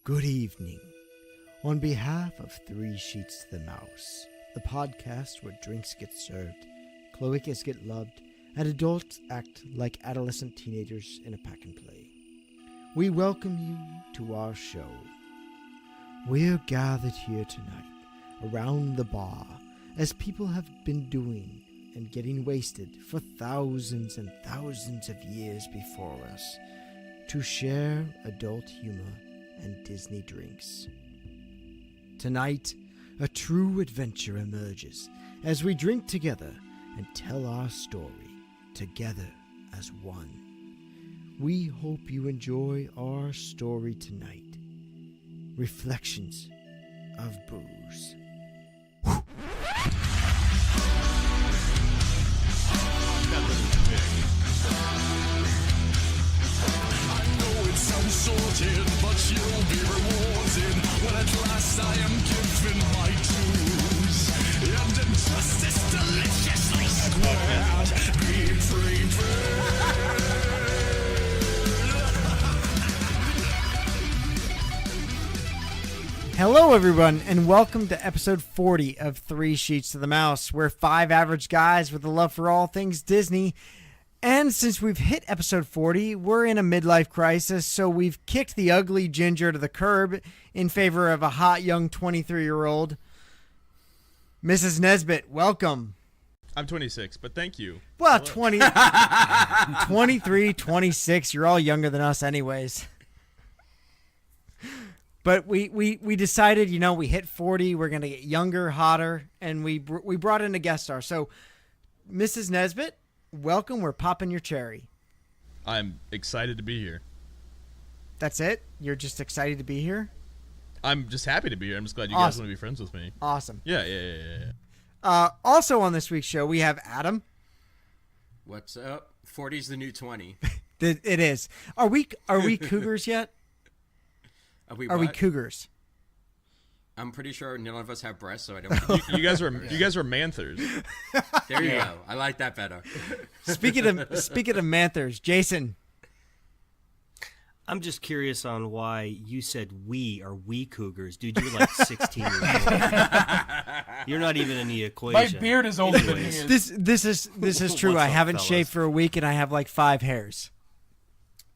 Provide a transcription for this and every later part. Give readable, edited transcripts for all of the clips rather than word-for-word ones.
Good evening. On behalf of Three Sheets to the Mouse, the podcast where drinks get served, cloacas get loved, and adults act like adolescent teenagers in a pack and play, we welcome you to our show. We're gathered here tonight around the bar as people have been doing and getting wasted for thousands and thousands of years before us to share adult humor and Disney drinks. Tonight, a true adventure emerges as we drink together and tell our story together as one. We hope you enjoy our story tonight. Reflections of Booze. Sounds sorted, but you'll be rewarded when at last I am given my dues. And injustice deliciously squared, be prepared. Hello, everyone, and welcome to episode 40 of Three Sheets to the Mouse. We're five average guys with a love for all things Disney. And since we've hit episode 40, we're in a midlife crisis, so we've kicked the ugly ginger to the curb in favor of a hot young 23-year-old. Mrs. Nesbitt, welcome. I'm 26, but thank you. Well, 23, 26, you're all younger than us anyways. But we decided, we hit 40, we're going to get younger, hotter, and we brought in a guest star. So, Mrs. Nesbitt, welcome. We're popping your cherry. I'm excited to be here. That's it? You're just excited to be here? I'm just happy to be here. I'm just glad you guys want to be friends with me. Awesome. Yeah. Also on this week's show, we have Adam. What's up? 40's the new 20. It is. Are we cougars yet? Are we cougars? I'm pretty sure none of us have breasts, so I don't. You guys are Manthers. There you go. I like that better. Speaking of Manthers, Jason. I'm just curious on why you said we are we cougars, dude. You're like 16 years old. You're not even in the equation. My beard is older than he is. This is true. I haven't shaved for a week and I have like 5 hairs.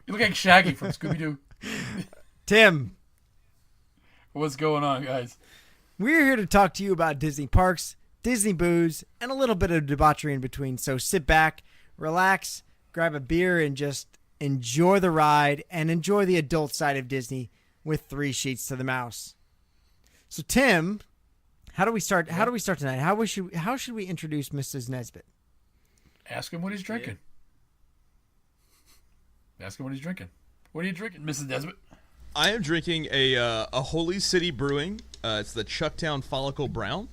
You look like Shaggy from Scooby-Doo. Tim. What's going on, guys? We're here to talk to you about Disney parks, Disney booze, and a little bit of debauchery in between. So sit back, relax, grab a beer, and just enjoy the ride and enjoy the adult side of Disney with Three Sheets to the Mouse. So Tim, how do we start? How do we start tonight? How should we introduce Mrs. Nesbitt? Ask him what he's drinking. Ask him what he's drinking. What are you drinking, Mrs. Nesbitt? I am drinking a Holy City Brewing. It's the Chucktown Follicle Brown.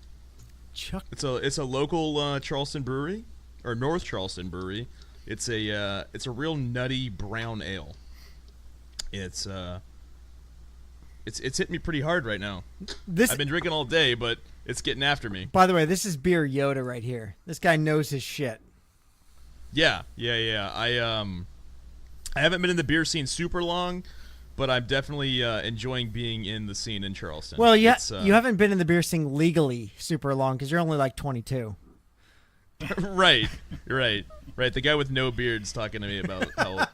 It's a local Charleston brewery, or North Charleston brewery. It's a real nutty brown ale. It's hitting me pretty hard right now. I've been drinking all day, but it's getting after me. By the way, this is Beer Yoda right here. This guy knows his shit. Yeah. I haven't been in the beer scene super long, but I'm definitely enjoying being in the scene in Charleston. Well, you haven't been in the beer scene legally super long because you're only like 22. Right. The guy with no beard's talking to me about how.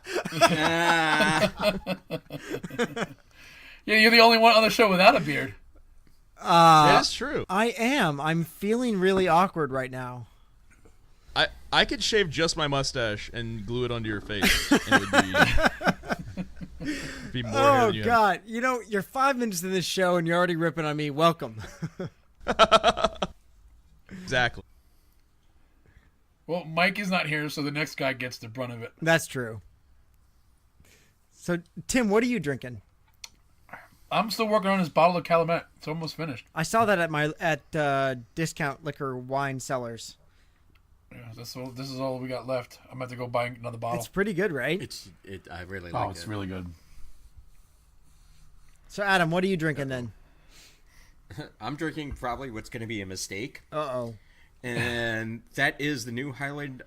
Yeah, you're the only one on the show without a beard. That's true. I am. I'm feeling really awkward right now. I could shave just my mustache and glue it onto your face, and it would be more hair than you have. God. You're 5 minutes in this show and you're already ripping on me. Welcome. Exactly. Well, Mike is not here, so the next guy gets the brunt of it. That's true. So, Tim, what are you drinking? I'm still working on this bottle of Calumet. It's almost finished. I saw that at Discount Liquor Wine Cellars. Yeah, this is all we got left. I'm about to go buy another bottle. It's pretty good, right? I really like it. Oh, it's really good. So, Adam, what are you drinking then? I'm drinking probably what's going to be a mistake. Uh-oh. And that is the New Holland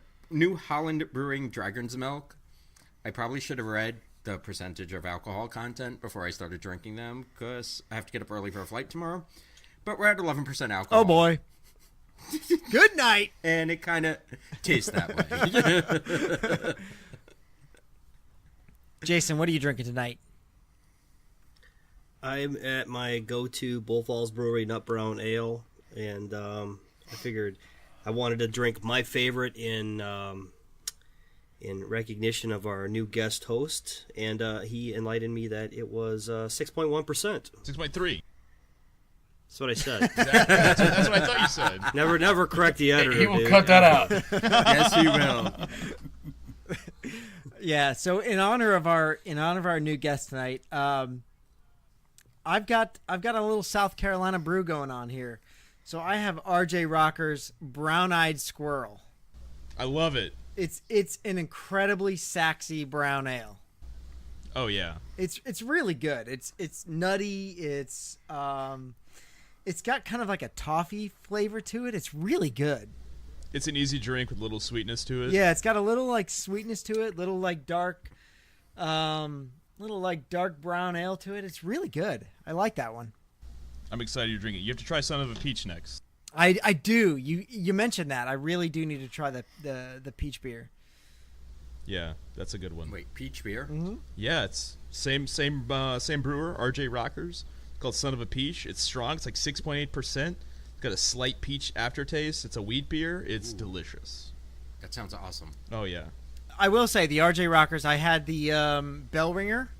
Brewing Dragon's Milk. I probably should have read the percentage of alcohol content before I started drinking them because I have to get up early for a flight tomorrow. But we're at 11% alcohol. Oh boy. Good night. And it kind of tastes that way. Jason, what are you drinking tonight? I'm at my go-to Bull Falls Brewery Nut Brown Ale, and I figured I wanted to drink my favorite in recognition of our new guest host, and he enlightened me that it was 6.1%. 6.3. That's what I said. That's what I thought you said. Never correct the editor. He will dude. cut that out. Yes, he will. Yeah. So in honor of our new guest tonight, I've got a little South Carolina brew going on here. So I have RJ Rocker's Brown Eyed Squirrel. I love it. It's an incredibly saxy brown ale. Oh yeah. It's really good. It's nutty. It's got kind of like a toffee flavor to it. It's really good. It's an easy drink with a little sweetness to it. Yeah, it's got a little like sweetness to it, little like dark brown ale to it. It's really good. I like that one. I'm excited you're drinking it. You have to try Son of a Peach next. I do. You mentioned that. I really do need to try the peach beer. Yeah, that's a good one. Wait, peach beer? Mm-hmm. Yeah, it's same brewer, RJ Rockers. It's called Son of a Peach. It's strong. It's like 6.8%. It's got a slight peach aftertaste. It's a wheat beer. It's delicious. That sounds awesome. Oh yeah. I will say the RJ Rockers. I had the Bell Ringer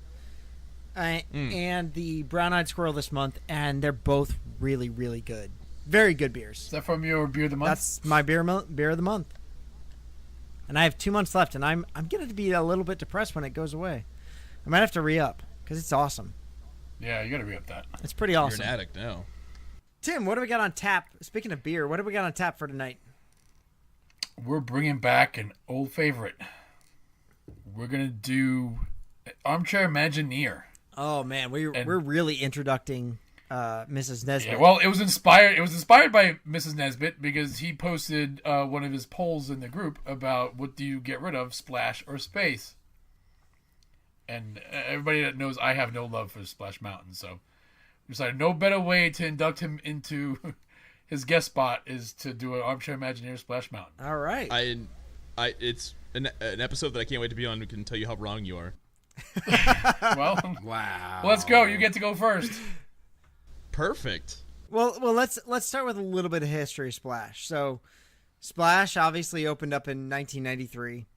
and the Brown Eyed Squirrel this month, and they're both really, really good. Very good beers. Is that from your beer of the month? That's my beer of the month. And I have 2 months left, and I'm going to be a little bit depressed when it goes away. I might have to re-up because it's awesome. Yeah, you got to re-up that. It's pretty awesome. You're an addict now. Tim, what do we got on tap? Speaking of beer, what do we got on tap for tonight? We're bringing back an old favorite. We're going to do Armchair Imagineer. Oh man, we're really introducing Mrs. Nesbitt. Yeah, well, it was inspired by Mrs. Nesbitt because he posted one of his polls in the group about what do you get rid of, Splash or Space. And everybody that knows I have no love for Splash Mountain, so we decided no better way to induct him into his guest spot is to do an Armchair Imagineer Splash Mountain. All right. It's an episode that I can't wait to be on. We can tell you how wrong you are. Well, Wow. let's go. You get to go first. Perfect. Well, let's start with a little bit of history of Splash. So, Splash obviously opened up in 1993.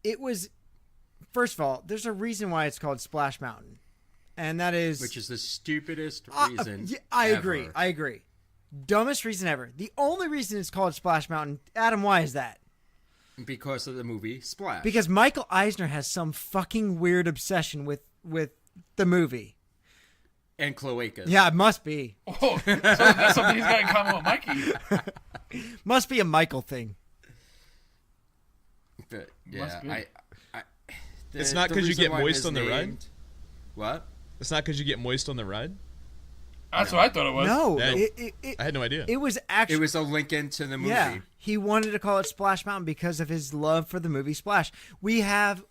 It was, first of all, there's a reason why it's called Splash Mountain, and that is Which is the stupidest reason. I ever. agree. Dumbest reason ever. The only reason it's called Splash Mountain, Adam, why is that? Because of the movie Splash. Because Michael Eisner has some fucking weird obsession with the movie. And cloacas. Yeah, it must be. Oh, so that's something he's got in common with Mikey. Must be a Michael thing. But, Must be. yeah, It's not the 'cause you reason get why it moist is on the ride? named- What? It's not because you get moist on the ride. That's what I thought it was. No, Yeah. I had no idea. it was actually. It was a link into the movie. Yeah, he wanted to call it Splash Mountain because of his love for the movie Splash. We had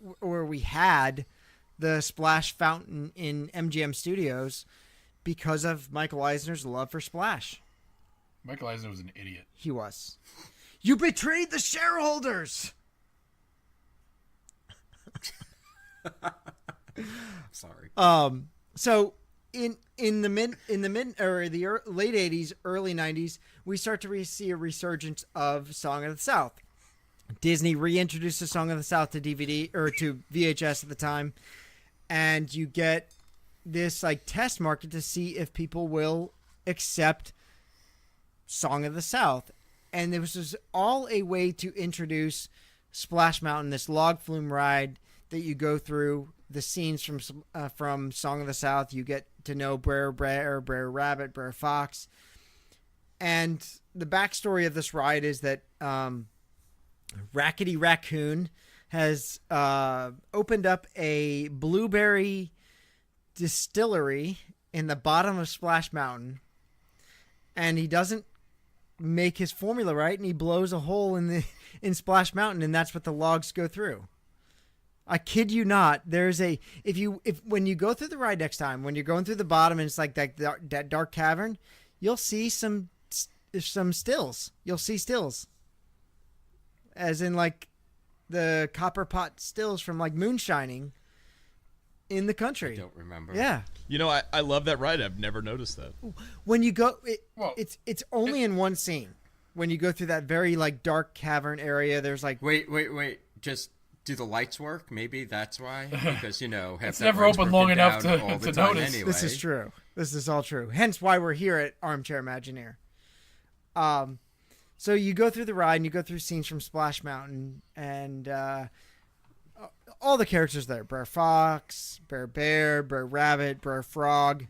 the Splash Fountain in MGM Studios because of Michael Eisner's love for Splash. Michael Eisner was an idiot. He was. You betrayed the shareholders. Sorry. So in the late 80s, early 90s, we start to see a resurgence of Song of the South. Disney reintroduced the Song of the South to DVD or to VHS at the time, and you get this like test market to see if people will accept Song of the South. And it was just all a way to introduce Splash Mountain, this log flume ride that you go through the scenes from Song of the South. You get to know Brer Bear, Brer Rabbit, Brer Fox. And the backstory of this ride is that Rackety Raccoon has opened up a blueberry distillery in the bottom of Splash Mountain. And he doesn't make his formula right, and he blows a hole in Splash Mountain, and that's what the logs go through. I kid you not. There's a when you go through the ride next time, when you're going through the bottom and it's like that dark cavern, you'll see some stills. You'll see stills, as in like the copper pot stills from like moonshining in the country. I don't remember. Yeah. You know, I love that ride. I've never noticed that. When you go, Well, it's only in one scene. When you go through that very like dark cavern area, there's like Wait. Just do the lights work? Maybe that's why. Because half It's that never ride's open long broken enough down to- all the to time notice. Anyway. This is true. This is all true. Hence why we're here at Armchair Imagineer. So you go through the ride and you go through scenes from Splash Mountain and all the characters there. Brer Fox, Brer Bear, Brer Rabbit, Brer Frog,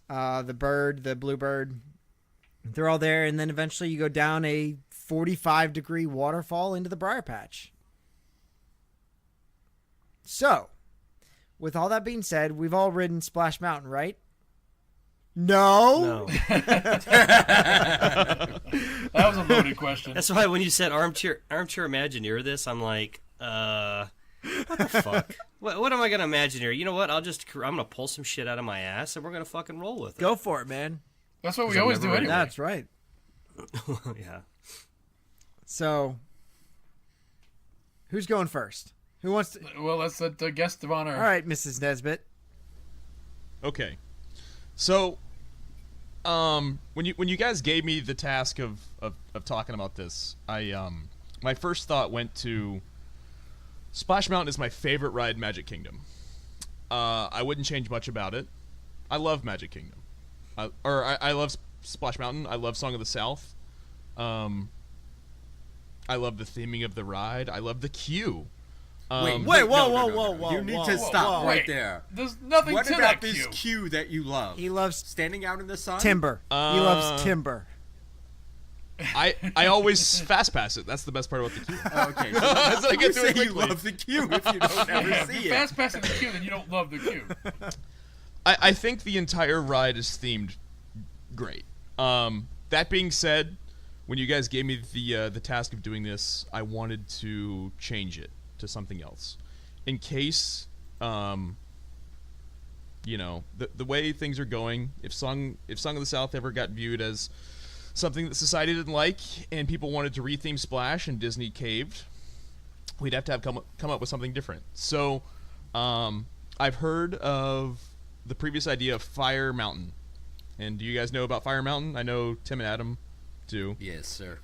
the bird, the bluebird. They're all there, and then eventually you go down a 45-degree waterfall into the Briar Patch. So, with all that being said, we've all ridden Splash Mountain, right? No? No. that was a loaded question. That's why when you said armchair Imagineer this, I'm like, what the fuck? What am I gonna Imagineer? You know what? I'm gonna pull some shit out of my ass and we're gonna fucking roll with it. Go for it, man. That's what we always do anyway. That's right. Yeah. So, who's going first? Who wants to... Well, that's the guest of honor. All right, Mrs. Nesbitt. Okay. So, when you guys gave me the task of talking about this, my first thought went to Splash Mountain is my favorite ride in Magic Kingdom. I wouldn't change much about it. I love Magic Kingdom. I love Splash Mountain. I love Song of the South. I love the theming of the ride. I love the queue. Wait, whoa. You need to stop whoa. right Wait, there. There's nothing What to about that this queue. queue that you love? He loves Standing out in the sun? timber. He loves timber. I always fast pass it. That's the best part about the queue. Okay. So That's how I you get through say it you quickly. love the queue if you don't ever Yeah, if see you it. fast passing the queue, then you don't love the queue. I think the entire ride is themed great. That being said, when you guys gave me the task of doing this, I wanted to change it to something else, in case the way things are going. If Song of the South ever got viewed as something that society didn't like, and people wanted to retheme Splash and Disney caved, we'd have to come up with something different. So, I've heard of the previous idea of Fire Mountain. And do you guys know about Fire Mountain? I know Tim and Adam do. Yes, sir.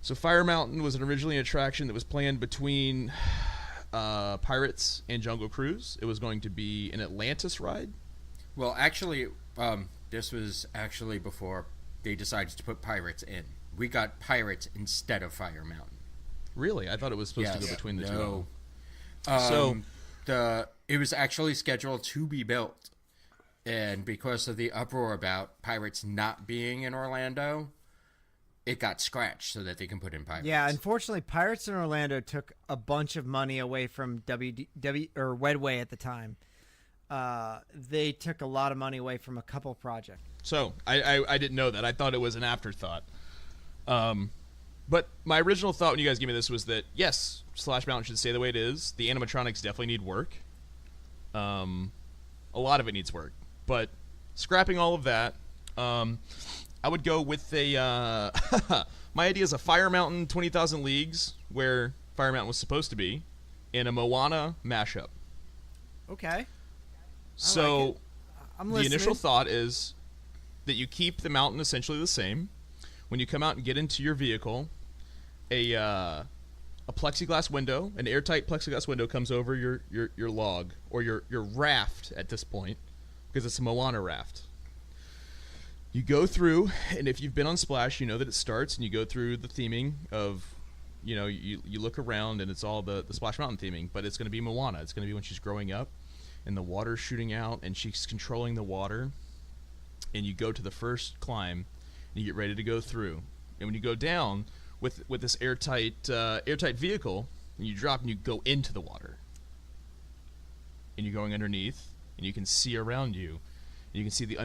So Fire Mountain was originally an attraction that was planned between Pirates and Jungle Cruise. It was going to be an Atlantis ride. Well, actually, this was actually before they decided to put Pirates in. We got Pirates instead of Fire Mountain. Really? I thought it was supposed to go between the two. So it was actually scheduled to be built, and because of the uproar about Pirates not being in Orlando, it got scratched so that they can put in Pirates. Yeah, unfortunately, Pirates in Orlando took a bunch of money away from Wedway at the time. They took a lot of money away from a couple projects. So I didn't know that. I thought it was an afterthought. But my original thought when you guys gave me this was that, yes, Splash Mountain should stay the way it is. The animatronics definitely need work. A lot of it needs work. But scrapping all of that, I would go with a... my idea is a Fire Mountain 20,000 Leagues, where Fire Mountain was supposed to be, in a Moana mashup. Okay. So like it. I'm the listening. initial thought is that you keep the mountain essentially the same. When you come out and get into your vehicle, a plexiglass window, an airtight plexiglass window comes over your log, or your raft at this point, because it's a Moana raft. You go through, and if you've been on Splash, you know that it starts, and you go through the theming of, you look around, and it's all the Splash Mountain theming, but it's going to be Moana. It's going to be when she's growing up, and the water's shooting out, and she's controlling the water, and you go to the first climb, and you get ready to go through. And when you go down with this airtight vehicle, and you drop and you go into the water, and you're going underneath, and you can see around you. And you can see the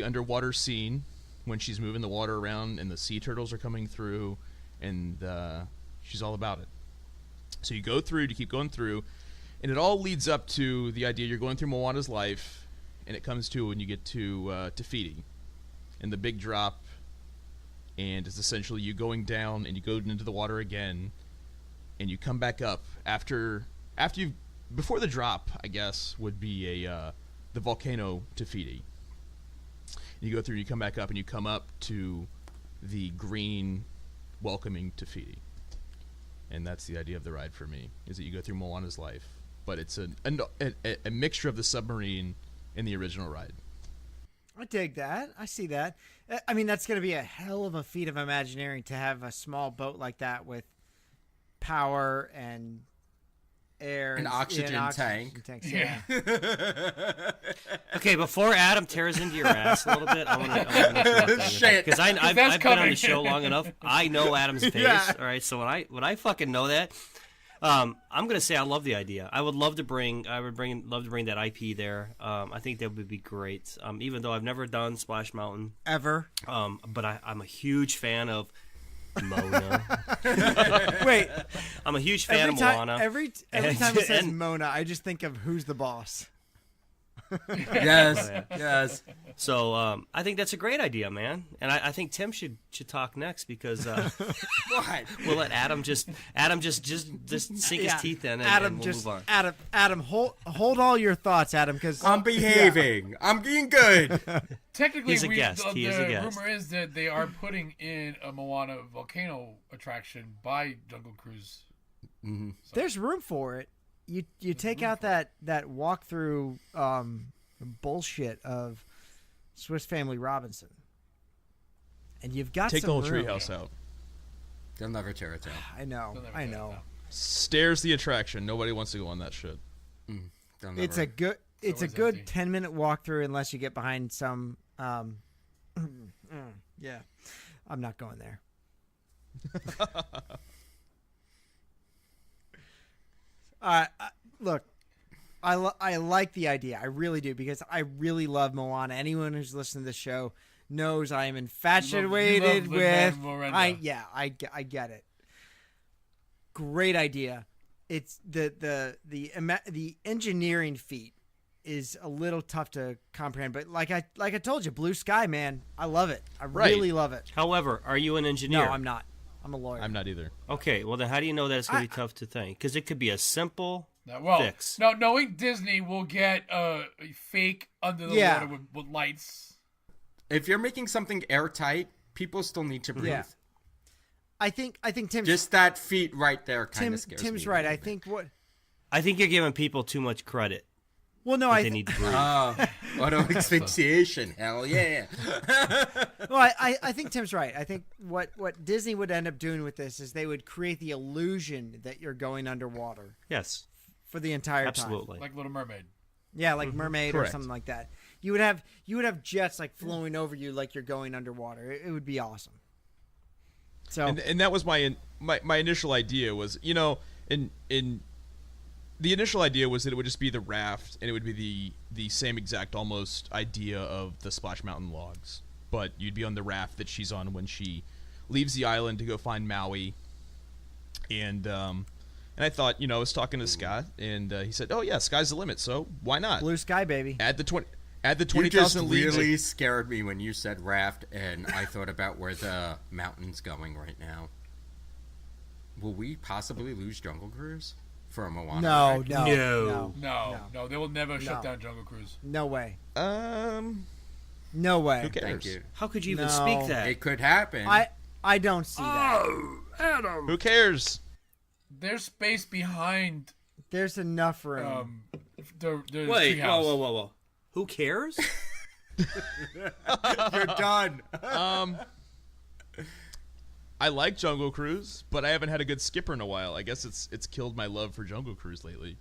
underwater scene when she's moving the water around, and the sea turtles are coming through, and she's all about it. So you go through, you keep going through, And it all leads up to the idea you're going through Moana's life, and it comes to when you get to Te Fiti, and the big drop, and it's essentially you going down and you go into the water again, and you come back up after you before the drop, I guess, would be the volcano Te Fiti. You go through and you come back up and you come up to the green welcoming Te Fiti. And that's the idea of the ride for me, is that you go through Moana's life. But it's a mixture of the submarine and the original ride. I dig that. I see that. I mean, that's going to be a hell of a feat of Imagineering to have a small boat like that with power and air An oxygen tank. Tanks, Yeah. Okay, before Adam tears into your ass a little bit, I want to Shit. because I've that's been on coming. the show long enough. I know Adam's face. Yeah. All right, so when I fucking know that, I'm gonna say I love the idea. I would love to bring that IP there. I think that would be great. Even though I've never done Splash Mountain, ever. but I'm a huge fan of Mona. Wait, I'm a huge fan of Moana. every And- time it says and- Mona, I just think of Who's the Boss. Yes, yes. So I think that's a great idea, man. And I think Tim should talk next because What? we'll let Adam just sink his teeth in and, Adam, we'll just move on. Adam, hold all your thoughts, Adam, because I'm behaving. I'm being good. Technically, He's a guest. He is a guest. rumor is that they are putting in a Moana volcano attraction by Jungle Cruise. there's room for it. You take out that walkthrough bullshit of Swiss Family Robinson, and you've got Take the some whole room. treehouse out. They'll never tear it down. I know, They'll never I tear it know. down. Stairs the attraction. Nobody wants to go on that shit. They'll never. It's a good always good empty. 10-minute walkthrough unless you get behind some yeah. I'm not going there. Look, I like the idea. I really do, because I really love Moana. Anyone who's listened to the show knows I am infatuated you love with Lin-Manuel I get it. Great idea. It's the engineering feat is a little tough to comprehend, but like I told you, blue sky, man. I love it. I Right. really love it. However, are you an engineer? No, I'm not. I'm a lawyer. I'm not either. Okay, well then how do you know that it's going to be tough to think? Because it could be a simple fix. Now, knowing Disney will get fake under the Yeah. water with lights. If you're making something airtight, people still need to breathe. Yeah. I think Tim's Just that feet right there kind of scares me. Tim's a right. little I bit. think what. I think you're giving people too much credit. Well, no, They need to breathe. Auto asphyxiation. Hell yeah. Well, I think Tim's right. I think what Disney would end up doing with this is they would create the illusion that you're going underwater Yes, for the entire time. absolutely. Like Little Mermaid. Yeah, like Mermaid or Correct. something like that. You would have jets like flowing over you like you're going underwater. It would be awesome. So And that was my initial idea was, in the initial idea was that it would just be the raft, and it would be the same exact almost idea of the Splash Mountain logs, but you'd be on the raft that she's on when she leaves the island to go find Maui. And I thought, I was talking to Scott, and he said, "Oh yeah, sky's the limit, so why not blue sky, baby. add the You just 20,000 leagues?" really scared me when you said raft, and I thought about where the mountain's going right now. Will we possibly lose Jungle Cruise for a Moana? No, ride? no, No, they will never shut No. down Jungle Cruise. no way, Um, no way. who cares? Thank you. How could you even No. speak that? It could happen. I don't see that. Adam. Who cares? There's space behind There's enough room. the Wait, treehouse. whoa. Who cares? You're done. I like Jungle Cruise, but I haven't had a good skipper in a while. I guess it's killed my love for Jungle Cruise lately.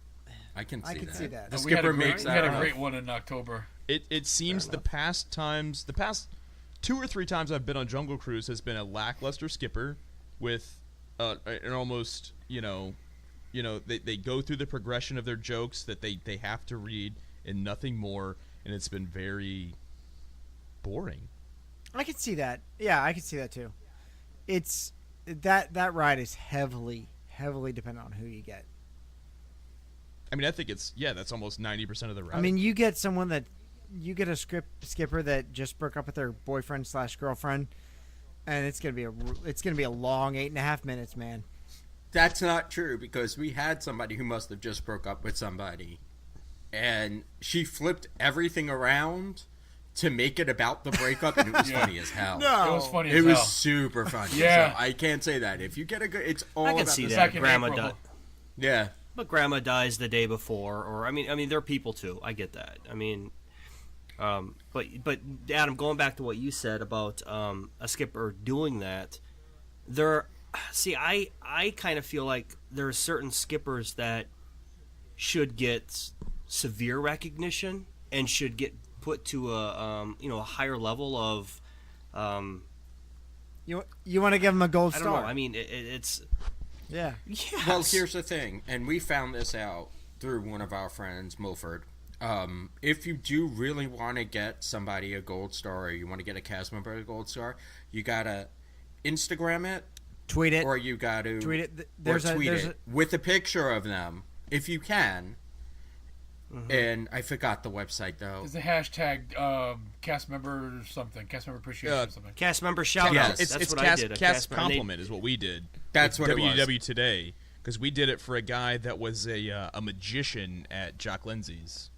I can see I can that. see that. The We had skipper a great, makes we had that. a great one in October. It seems the past 2 or 3 times I've been on Jungle Cruise has been a lackluster skipper with an almost, they go through the progression of their jokes that they have to read and nothing more, and it's been very boring. I can see that. Yeah, I can see that too. It's that ride is heavily dependent on who you get. I mean, I think that's almost 90% of the route. I mean, you get a skipper that just broke up with their boyfriend/girlfriend, and it's gonna be a long 8.5 minutes, man. That's not true, because we had somebody who must have just broke up with somebody, and she flipped everything around to make it about the breakup, and it was funny as hell. No, It was funny. It was super funny. Yeah. So I can't say that. If you get a good, it's all I can about see the that. second Grandma April. died. Yeah. But grandma dies the day before, or I mean, they're people too. I get that. I mean, but Adam, going back to what you said about a skipper doing that, I kind of feel like there are certain skippers that should get severe recognition and should get put to a higher level of. You want to give them a gold I star? don't know. I mean, it's. Yeah. Yes. Well, here's the thing, and we found this out through one of our friends, Milford. If you do really want to get somebody a gold star, or you want to get a cast member a gold star, you gotta Instagram it, Tweet it. or you gotta Tweet it. There's it with a picture of them, if you can. Mm-hmm. And I forgot the website though. There's a hashtag cast member or something. Cast member appreciation or something. Cast member shout Yes. outs. it's That's what cast, I did. cast compliment is what we did. That's with what it was. WDW Today, because we did it for a guy that was a magician at Jock Lindsay's,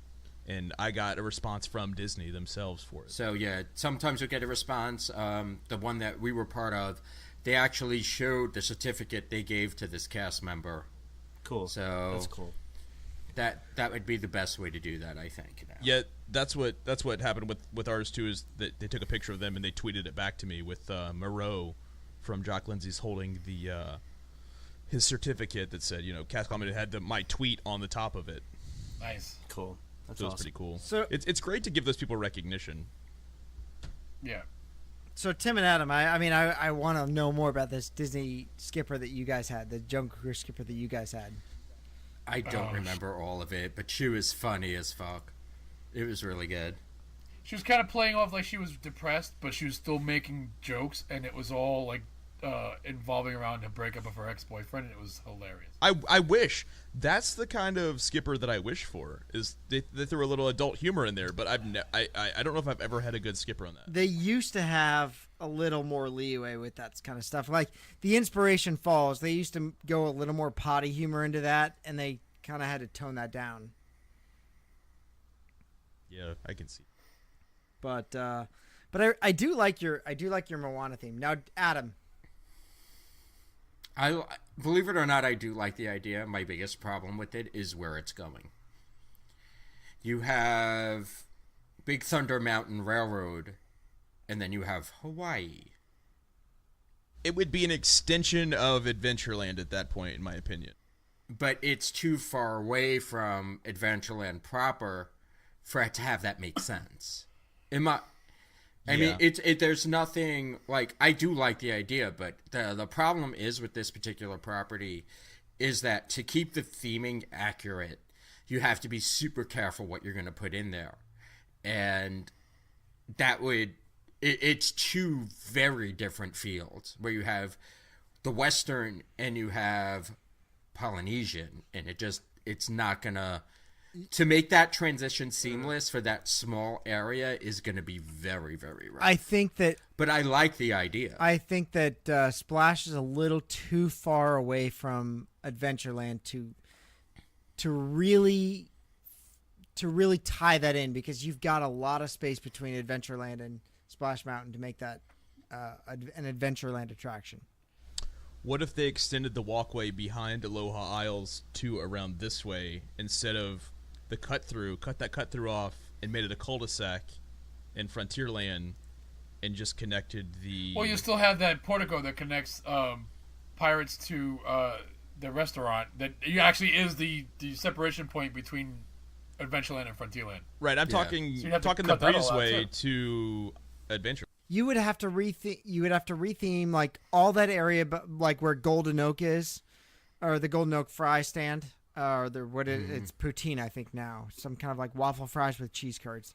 and I got a response from Disney themselves for it. So yeah, sometimes you'll get a response. The one that we were part of, they actually showed the certificate they gave to this cast member. Cool. So That's cool. That would be the best way to do that, I think. Now. Yeah, that's what happened with ours too. Is that they took a picture of them and they tweeted it back to me with Moreau from Jock Lindsay's holding the his certificate that said, cast comment had my tweet on the top of it. Nice. Cool. That's So it was awesome. pretty cool. So- it's great to give those people recognition. Yeah. So Tim and Adam, I want to know more about this Disney skipper that you guys had, the Jungle Cruise skipper that you guys had. I don't remember all of it, but she was funny as fuck. It was really good. She was kind of playing off like she was depressed, but she was still making jokes, and it was all like involving around the breakup of her ex-boyfriend, and it was hilarious. I wish that's the kind of skipper that I wish for. Is they threw a little adult humor in there, but I don't know if I've ever had a good skipper on that. They used to have a little more leeway with that kind of stuff. Like the Inspiration Falls, they used to go a little more potty humor into that, and they kind of had to tone that down. Yeah, I can see. But I do like your Moana theme. Now, Adam, I believe it or not, I do like the idea. My biggest problem with it is where it's going. You have Big Thunder Mountain Railroad, and then you have Hawaii. It would be an extension of Adventureland at that point, in my opinion. But it's too far away from Adventureland proper for it to have that make sense. I mean, there's nothing like, I do like the idea, but the problem is with this particular property is that to keep the theming accurate, you have to be super careful what you're going to put in there. And that would, it's two very different fields where you have the Western and you have Polynesian, and it's not going to make that transition seamless for that small area is going to be very, very rough. I think that But I like the idea. Splash is a little too far away from Adventureland to really tie that in, because you've got a lot of space between Adventureland and Splash Mountain to make that an Adventureland attraction. What if they extended the walkway behind Aloha Isles to around this way instead of the cut through off and made it a cul-de-sac in Frontierland and just connected the... Well, you still have that portico that connects Pirates to the restaurant. That actually is the separation point between Adventureland and Frontierland. Right, I'm talking So you'd have to talking the cut that all out, breezeway to Adventure. You would have to retheme like all that area, but like where Golden Oak is, or the Golden Oak fry stand, or it's poutine, I think now, some kind of like waffle fries with cheese curds.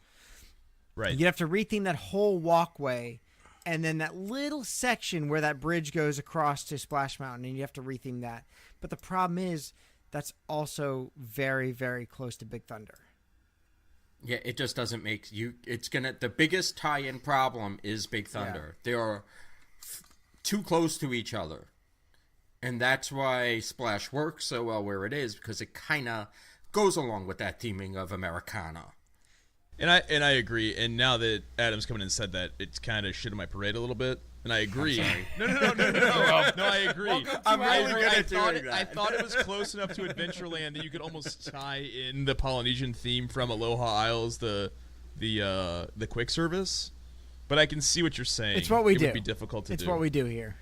Right. You'd have to retheme that whole walkway, and then that little section where that bridge goes across to Splash Mountain, and you have to retheme that. But the problem is that's also very, very close to Big Thunder. Yeah, it just doesn't make you. It's gonna. The biggest tie-in problem is Big Thunder. They are too close to each other, and that's why Splash works so well where it is, because it kind of goes along with that theming of Americana. And I agree. And now that Adam's come in and said that, it's kind of shit in my parade a little bit. And I agree. No, I agree. I'm really good I at thought doing that. I thought it was close enough to Adventureland that you could almost tie in the Polynesian theme from Aloha Isles, the quick service. But I can see what you're saying. It's what we it do. Would be difficult to it's do. what we do here.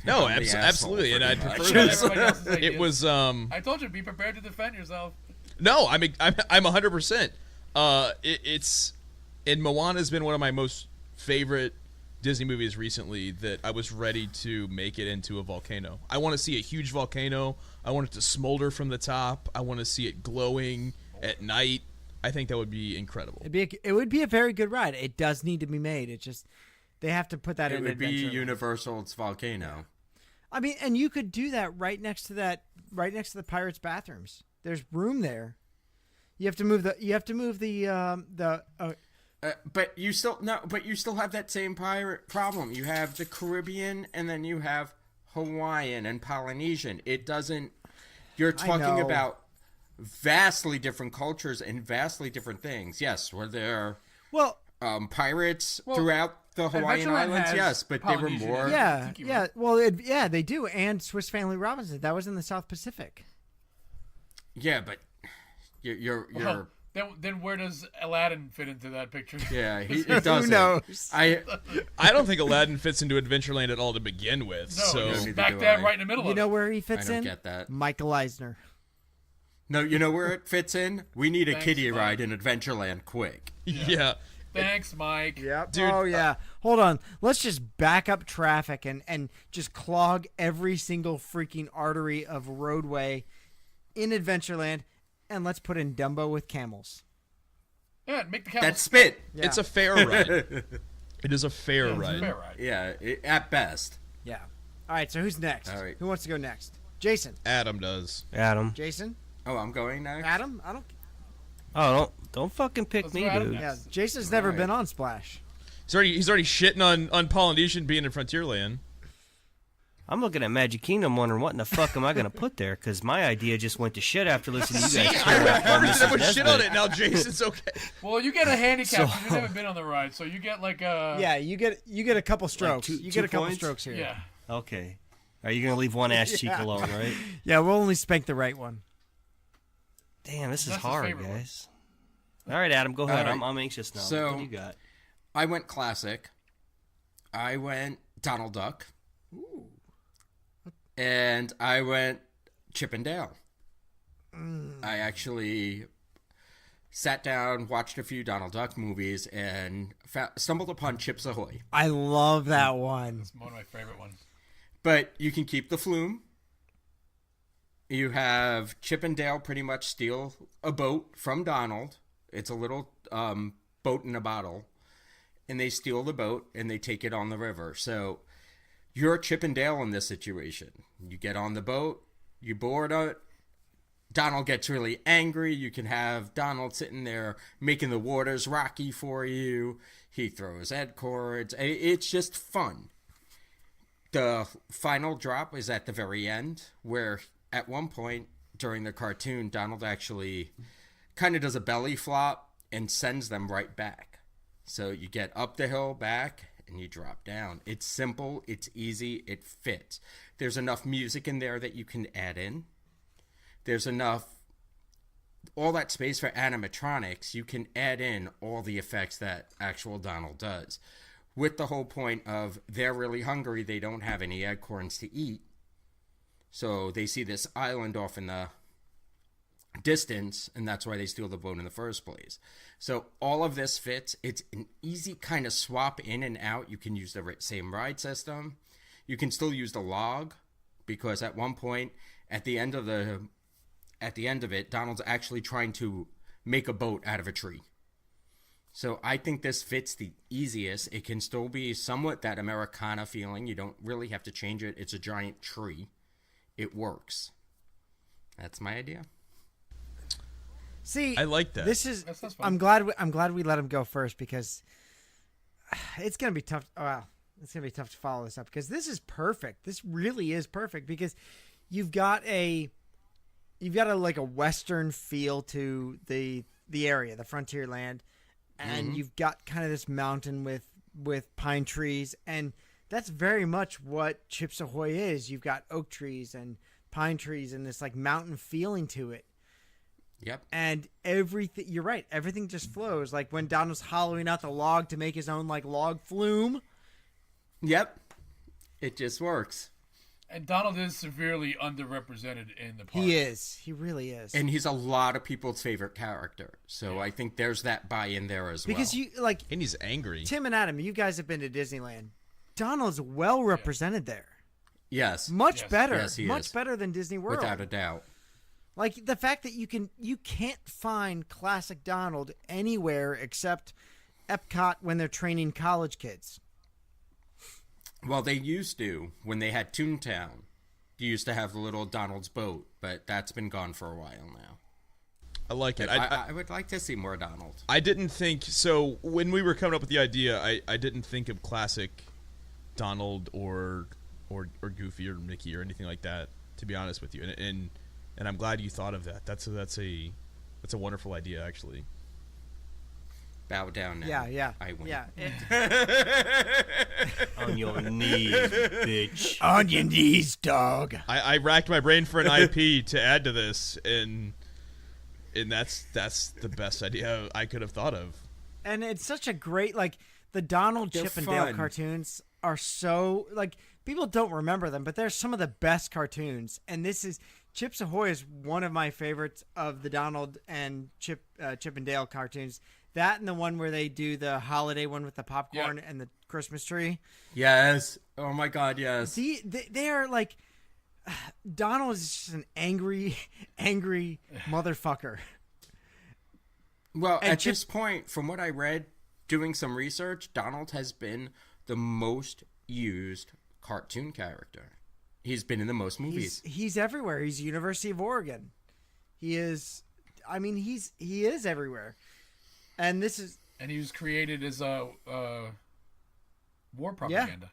No, I'm the asshole, absolutely. And I'd pretty prefer much. Everybody else's that. It ideas. was. I told you, be prepared to defend yourself. No, I'm 100%. It's and Moana's been one of my most favorite Disney movies recently that I was ready to make it into a volcano. I want to see a huge volcano. I want it to smolder from the top. I want to see it glowing at night. I think that would be incredible. It would be a very good ride. It does need to be made. It just they have to put that It in would be Adventureland. Universal's volcano. I mean, and you could do that right next to the pirates' bathrooms. There's room there. You have to move the. But you still have that same pirate problem. You have the Caribbean, and then you have Hawaiian and Polynesian. It doesn't. You're talking know. about vastly different cultures and vastly different things. Yes, were there pirates throughout the Hawaiian Adventureland Islands? has Yes, but they were Polynesian more. and- Yeah, Tiki, yeah. right? Well, they do, and Swiss Family Robinson. That was in the South Pacific. Yeah, but you're. Well, then where does Aladdin fit into that picture? Yeah, it doesn't. Who knows? I don't think Aladdin fits into Adventureland at all to begin with. No, so just Neither back do that I. right in the middle You of know it. where he fits I don't in? get that. Michael Eisner. No, you know where it fits in? We need a Thanks, kiddie Mike. ride in Adventureland quick. yeah. Thanks, Mike. Yep. Dude, Oh yeah. Hold on. Let's just back up traffic and just clog every single freaking artery of roadway in Adventureland, and let's put in Dumbo with camels. Yeah, make the camels. That's spit. Yeah. It's a fair ride. It is a fair It's a ride. fair ride. Yeah, at best. Yeah. All right. So who's next? All right. Who wants to go next? Jason. Adam does. Adam. Jason. Oh, I'm going next? Adam. I don't. Oh, don't fucking pick Let's me, go Adam dude. next. Yeah. Jason's never Right. been on Splash. He's already shitting on Polynesian being in Frontierland. I'm looking at Magic Kingdom wondering what in the fuck am I going to put there, because my idea just went to shit after listening to you guys tear up all There's so Mrs. much shit on Nesbitt. it now. Jason's okay. Well, you get a handicap. So- You've never been on the ride, so you get like a Yeah. You get a couple strokes. two- you get two a couple points? strokes here. Yeah. Okay. Are you going to leave one ass cheek Yeah. alone, right? Yeah. We'll only spank the right one. Damn, this is That's his hard, favorite one. guys. All right, Adam, go ahead. All right. I'm anxious now. So- What do you got? I went classic. I went Donald Duck. Ooh. And I went Chip and Dale. I actually sat down, watched a few Donald Duck movies, and stumbled upon Chips Ahoy. I love that one. It's one of my favorite ones. But you can keep the flume. You have Chip and Dale pretty much steal a boat from Donald. It's a little boat in a bottle. And they steal the boat and they take it on the river. So you're Chip and Dale in this situation. You get on the boat, you board it. Donald gets really angry. You can have Donald sitting there making the waters rocky for you. He throws head cords. It's just fun. The final drop is at the very end, where at one point during the cartoon, Donald actually kind of does a belly flop and sends them right back. So you get up the hill, back, and you drop down. It's simple, it's easy, it fits. There's enough music in there that you can add in. There's enough, all that space for animatronics, you can add in all the effects that actual Donald does. With the whole point of they're really hungry, they don't have any acorns to eat. So they see this island off in the distance, and that's why they steal the boat in the first place. So all of this fits. It's an easy kind of swap in and out. You can use the same ride system. You can still use the log, because at one point, at the end of it, Donald's actually trying to make a boat out of a tree. So I think this fits the easiest. It can still be somewhat that Americana feeling. You don't really have to change it. It's a giant tree. It works. That's my idea. See, I like that. This is. That sounds fun. I'm glad we let him go first because it's gonna be tough. Wow, it's gonna be tough to follow this up because this is perfect. This really is perfect because you've got a like a Western feel to the area, the frontier land, and you've got kind of this mountain with pine trees, and that's very much what Chips Ahoy is. You've got oak trees and pine trees and this like mountain feeling to it. Yep. And everything, you're right, everything just flows. Like when Donald's hollowing out the log to make his own like log flume. Yep. It just works. And Donald is severely underrepresented in the park. He is. He really is. And he's a lot of people's favorite character. So I think there's that buy-in there as well. because you like And he's angry. Tim and Adam, you guys have been to Disneyland. Donald's well represented there. Yes. Much Yes. better. Yes, he much is. better than Disney World. Without a doubt. Like the fact that you can't find classic Donald anywhere except Epcot when they're training college kids. Well, they used to when they had Toontown. They used to have the little Donald's boat, but that's been gone for a while now. I like it. I would like to see more Donald. I didn't think so when we were coming up with the idea. I didn't think of classic Donald or Goofy or Mickey or anything like that. To be honest with you, and I'm glad you thought of that. That's a wonderful idea, actually. Bow down now. Yeah. I win. Yeah. On your knees, bitch. On your knees, dog. I racked my brain for an IP to add to this, and that's the best idea I could have thought of. And it's such a great, like, the Donald, They're Chip, and Dale fun. cartoons are so, like, people don't remember them, but they're some of the best cartoons. And this is, Chips Ahoy is one of my favorites of the Donald and Chip and Dale cartoons. That and the one where they do the holiday one with the popcorn and the Christmas tree. Yes. Oh my God. Yes. They are like, Donald is just an angry motherfucker. Well, And at Chip- this point, from what I read, doing some research, Donald has been the most used cartoon character. He's been in the most movies. He's everywhere. He's University of Oregon. He is. I mean, he is everywhere. And this is. And he was created as a war propaganda.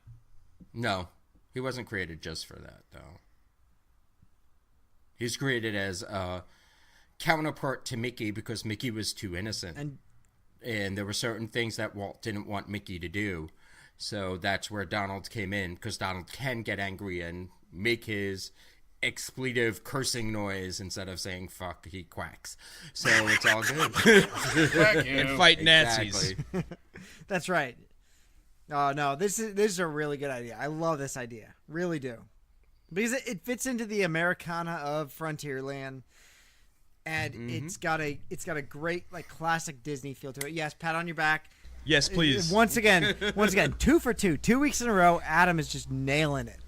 No, he wasn't created just for that, though. He's created as a counterpart to Mickey because Mickey was too innocent. And there were certain things that Walt didn't want Mickey to do. So that's where Donald came in, because Donald can get angry and make his expletive cursing noise instead of saying fuck, he quacks. So it's all good. Thank you. And fight Nazis. Exactly. That's right. Oh no, this is a really good idea. I love this idea, really do, because it fits into the Americana of Frontierland, and it's got a great like classic Disney feel to it. Yes, pat on your back. Yes, please. Once again, 2 for 2. 2 weeks in a row, Adam is just nailing it.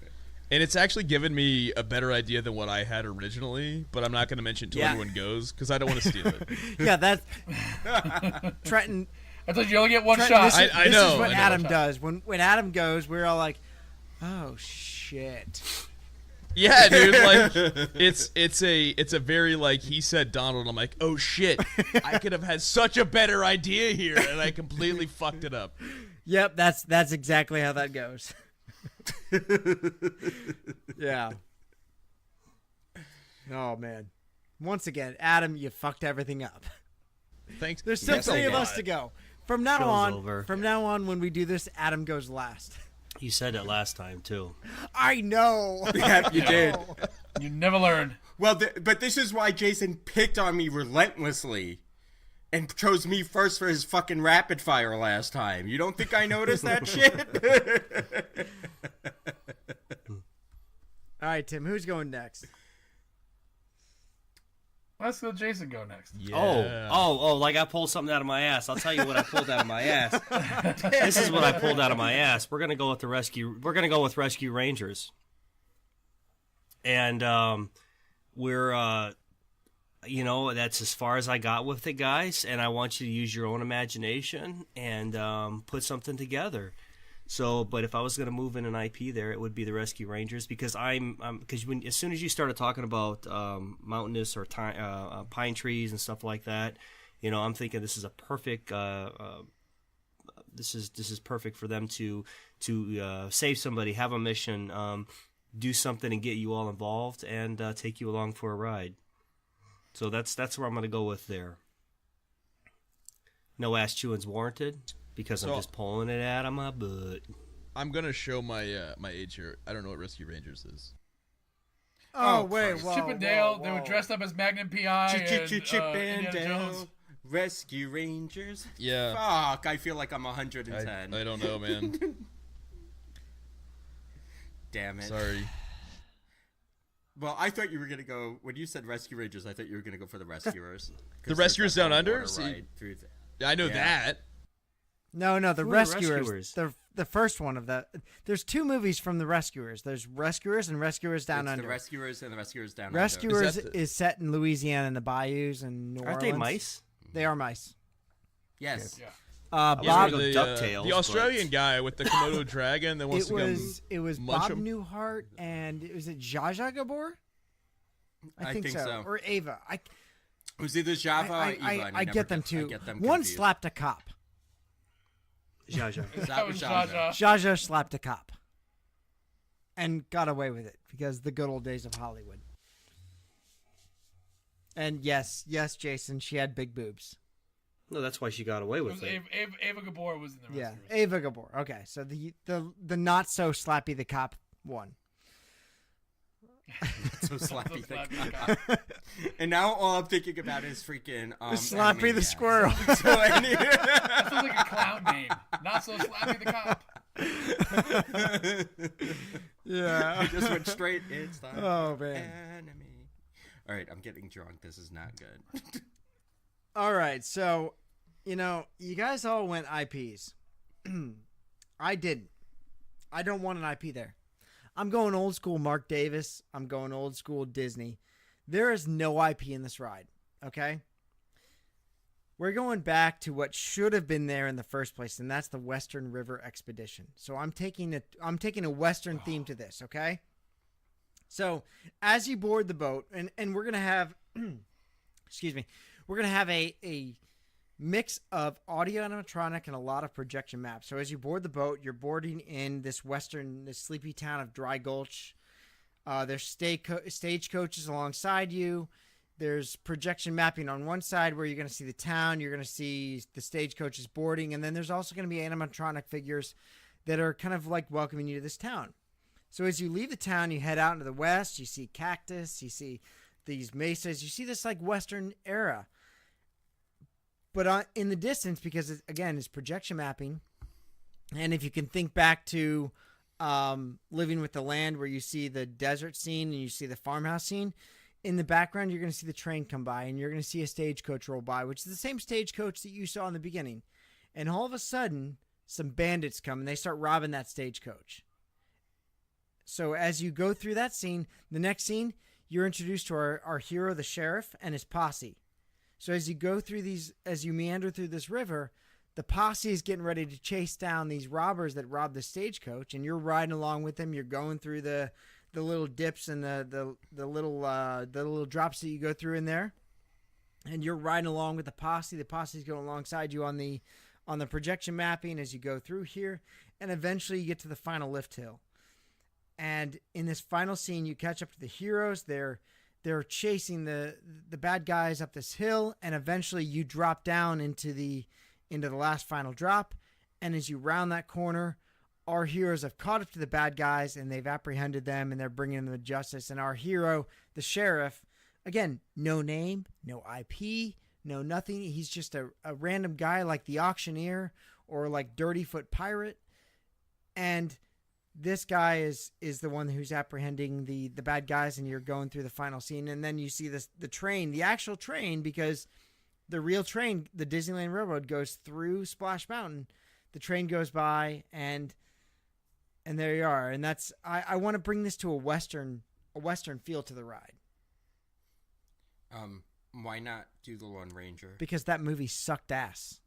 And it's actually given me a better idea than what I had originally, but I'm not going to mention it until everyone goes because I don't want to steal it. Yeah, that's Trenton. I thought you only get one Trenton, shot. This I is know, what I know. Adam does. When Adam goes, we're all like, "Oh shit!" Yeah, dude. Like it's a very like he said Donald. I'm like, oh shit, I could have had such a better idea here, and I completely fucked it up. Yep, that's exactly how that goes. Yeah. Oh man. Once again, Adam, you fucked everything up. Thanks. There's still Thanks a 3 of us lot. to go. From now Show's over. on, when we do this, Adam goes last. You said it last time too. I know. Yeah, you did. You never learn. Well, but this is why Jason picked on me relentlessly and chose me first for his fucking rapid fire last time. You don't think I noticed that shit? All right, Tim, who's going next? Let's go Jason go next. Yeah. Oh, like I pulled something out of my ass. I'll tell you what I pulled out of my ass. This is what I pulled out of my ass. We're gonna go with Rescue Rangers. And we're that's as far as I got with it, guys, and I want you to use your own imagination and put something together. So, but if I was going to move in an IP there, it would be the Rescue Rangers because as soon as you started talking about mountainous or pine trees and stuff like that, I'm thinking this is a perfect. This is perfect for them to save somebody, have a mission, do something, and get you all involved and take you along for a ride. So that's where I'm going to go with there. No ass chewing's warranted. Because I'm just pulling it out of my butt. I'm gonna show my my age here. I don't know what Rescue Rangers is. Oh wait, whoa, Chip and Dale. whoa. They were dressed up as Magnum PI and Chip and Indiana Dale. Jones. Rescue Rangers. Yeah. Fuck, I feel like I'm 110. I don't know, man. Damn it. Sorry. Well, I thought you were gonna go when you said Rescue Rangers. I thought you were gonna go for the Rescuers. The Rescuers Down Under? I know Yeah. that. No, the Who are the Rescuers. Rescuers? The first one of that. There's two movies from the Rescuers. There's Rescuers and Rescuers Down Under. The Rescuers and the Rescuers Down Rescuers Is that is set in Louisiana in the bayous and New Aren't Orleans. they mice? They are mice. Under. Yes. Yeah. Yeah, Bob. go DuckTales, the Australian but- guy with the Komodo dragon that wants It was munch Bob 'em? Newhart and was it Zsa Zsa Gabor? I think so. Or Ava. It was either Java or Eva. and I never get them I too. get them One confused. slapped a cop. Zsa Zsa. That was Zsa Zsa. Zsa Zsa slapped a cop. And got away with it because the good old days of Hollywood. And yes, Jason, she had big boobs. No, that's why she got away It with was it. Ava Gabor was in the Yeah, Rescuers. Ava Gabor. Okay, so the not so slappy the cop one. So slappy So slappy thing. And now all I'm thinking about is freaking Slappy the Animaniacs. squirrel. So any- That sounds like a clown name. Not so slappy the cop. Yeah. just went straight. It's the Oh man. enemy. All right, I'm getting drunk. This is not good. All right, so you guys all went IPs. I didn't. I don't want an IP there. I'm going old school Mark Davis. I'm going old school Disney. There is no IP in this ride, okay? We're going back to what should have been there in the first place, and that's the Western River Expedition. So I'm taking a Western theme to this, okay? So as you board the boat, and we're gonna have excuse me, we're gonna have a mix of audio animatronic and a lot of projection maps. So as you board the boat, you're boarding in this sleepy town of Dry Gulch. There's stagecoaches alongside you. There's projection mapping on one side where you're going to see the town. You're going to see the stagecoaches boarding. And then there's also going to be animatronic figures that are kind of like welcoming you to this town. So as you leave the town, you head out into the west. You see cactus. You see these mesas. You see this like Western era. But in the distance, because it's projection mapping, and if you can think back to Living with the Land, where you see the desert scene and you see the farmhouse scene, in the background you're going to see the train come by, and you're going to see a stagecoach roll by, which is the same stagecoach that you saw in the beginning. And all of a sudden, some bandits come and they start robbing that stagecoach. So as you go through that scene, the next scene, you're introduced to our hero, the sheriff, and his posse. So as you go through as you meander through this river, the posse is getting ready to chase down these robbers that robbed the stagecoach, and you're riding along with them. You're going through the little dips and the little drops that you go through in there, and you're riding along with the posse. The posse's going alongside you on the projection mapping as you go through here, and eventually you get to the final lift hill. And in this final scene, you catch up to the heroes. They're chasing the bad guys up this hill, and eventually you drop down into the last final drop. And as you round that corner, our heroes have caught up to the bad guys, and they've apprehended them, and they're bringing them to justice. And our hero, the sheriff, again, no name, no IP, no nothing. He's just a random guy like the auctioneer or like Dirtyfoot Pirate. And this guy is the one who's apprehending the bad guys, and you're going through the final scene. And then you see the train, the actual train, because the real train, the Disneyland Railroad, goes through Splash Mountain. The train goes by, and there you are. And that's I want to bring this to a Western feel to the ride. Why not do the Lone Ranger? Because that movie sucked ass.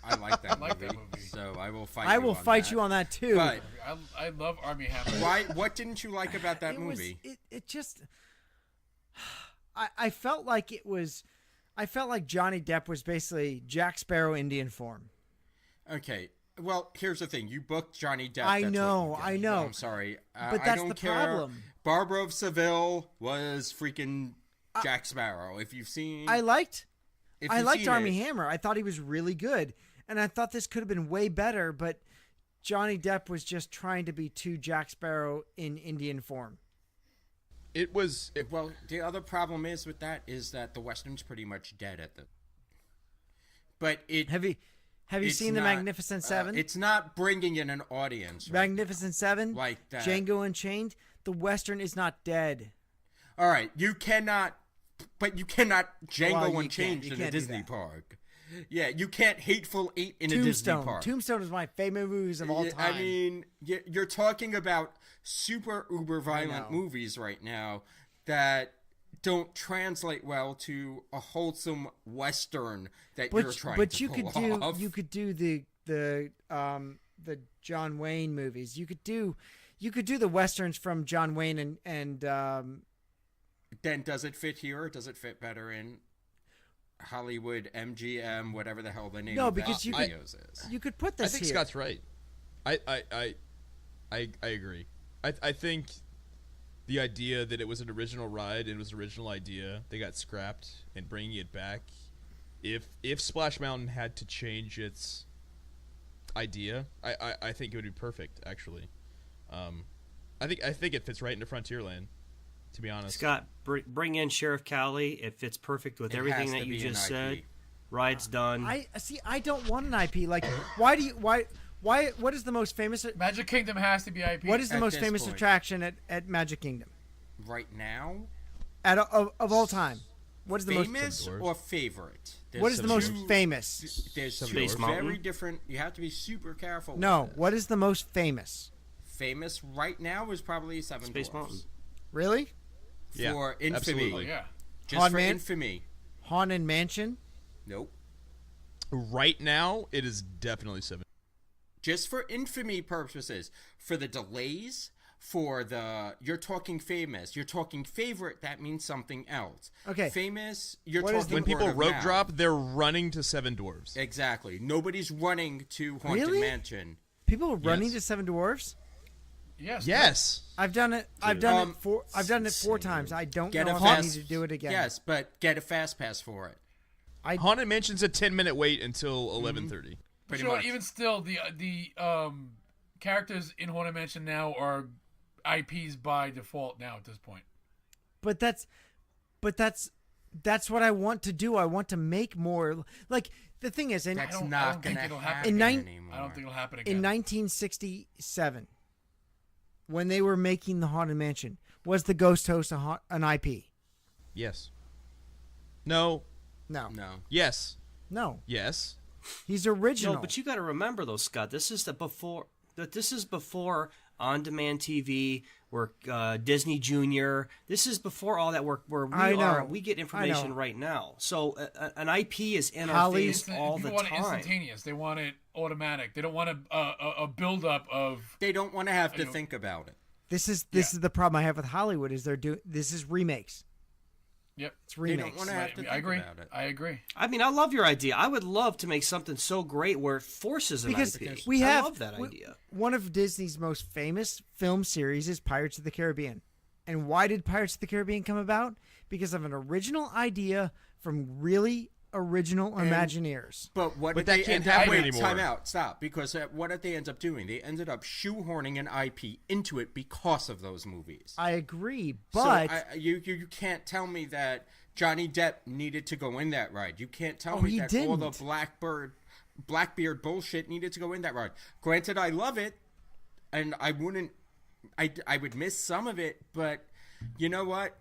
I like that, like movie, that movie. so I will fight. I will fight you on that too. But I love Army Hammer. why? What didn't you like about that it movie? It just. I felt like it was. I felt like Johnny Depp was basically Jack Sparrow Indian form. Okay. Well, here's the thing. You booked Johnny Depp. I that's know, what you I did. know. I'm sorry. But I that's don't the care. problem. Barbara of Seville was freaking Jack Sparrow. If you've seen... I liked if you've seen Armie it- Hammer. I thought he was really good. And I thought this could have been way better, but Johnny Depp was just trying to be too Jack Sparrow in Indian form. It was. Well, the other problem is with that is that the Western's pretty much dead at the... But it... Have you it's seen The not- Magnificent Seven? It's not bringing in an audience. Right? Magnificent Seven? Like that. Django Unchained? The Western is not dead. All right, you cannot Django Well, you Unchained can't. You in a can't do Disney that. park. Yeah, you can't Hateful Eight in a Disney Tombstone. park. Tombstone is my favorite movies of all Yeah, time. I mean, you're talking about super uber violent know. movies right now that don't translate well to a wholesome Western that you're trying to you pull could off. do the John Wayne movies. You could do the westerns from John Wayne and Then does it fit here? Or does it fit better in Hollywood, MGM, whatever the hell the name no, of because that you studios could is? you could put I this think here. Scott's right. I agree. I think the idea that it was an original ride and it was an original idea, they got scrapped, and bringing it back. If Splash Mountain had to change its idea, I think it would be perfect. Actually, I think it fits right into Frontierland. To be honest, Scott, bring in Sheriff Cali. It fits perfect with It everything has that to you be an just IP. said. Ride's done. I see. I don't want an IP. Like, why? What is the most famous? Magic Kingdom has to be IP. What is the At most this famous point. attraction at Magic Kingdom Right now, of all time? What is the famous Dwarfs. or favorite? What is the most two- famous? There's two Space very Mountain? different. You have to be super careful. No. with this. What is the most famous? Famous right now is probably Seven Space Dwarfs. Mountain. Really? Yeah, For infamy. Oh, absolutely. yeah. Just Haunted for Man- infamy. Haunted Mansion? Nope. Right now, it is definitely 7. Just for infamy purposes. For the delays, for the... You're talking famous. You're talking favorite. That means something else. Okay. Famous, you're What is talking When people word of rope mouth. drop, they're running to Seven Dwarfs. Exactly. Nobody's running to Haunted Really? Mansion. People are running Yes. to Seven Dwarfs? Yes. Yes. I've done it. I've done Um, it four. I've done it 4 times. I don't Get know a if I fast... need to do it again. Yes, but get a fast pass for it. Haunted Mansion's a 10-minute wait until 11:30. But Pretty you know what, much. even still, the characters in Haunted Mansion now are IPs by default now at this point. But that's what I want to do. I want to make more. Like the thing is, in That's I not don't going think to it'll happen. happen In nine- anymore. I don't think it'll happen again. in 1967, when they were making the Haunted Mansion, was the Ghost Host an IP? Yes. No. No, No. Yes. no. Yes. He's original. No, but you got to remember though, Scott. This is before on-demand TV. Where Disney Junior. This is before all that work. Where I know. we get I information know. right now. So an IP is in our Holly's- face all the People want it time. instantaneous. They want it automatic. They don't want a build up of. They don't want to have to don't- think about it. this is the problem I have with Hollywood is this is remakes. Yep. It's They remakes. don't want to have to think I agree. about it. I agree. I mean, I love your idea. I would love to make something so great where it forces an because IP. we have I love that we- idea. One of Disney's most famous film series is Pirates of the Caribbean. And why did Pirates of the Caribbean come about? Because of an original idea from really original Imagineers. But what But did that they can't end up happen wait, anymore. Time out. Stop. Because what did they end up doing? They ended up shoehorning an IP into it because of those movies. I agree, So but you can't tell me that Johnny Depp needed to go in that ride. You can't tell Oh, me he that all the didn't. Blackbeard bullshit needed to go in that ride. Granted, I love it, and I would miss some of it, but you know what?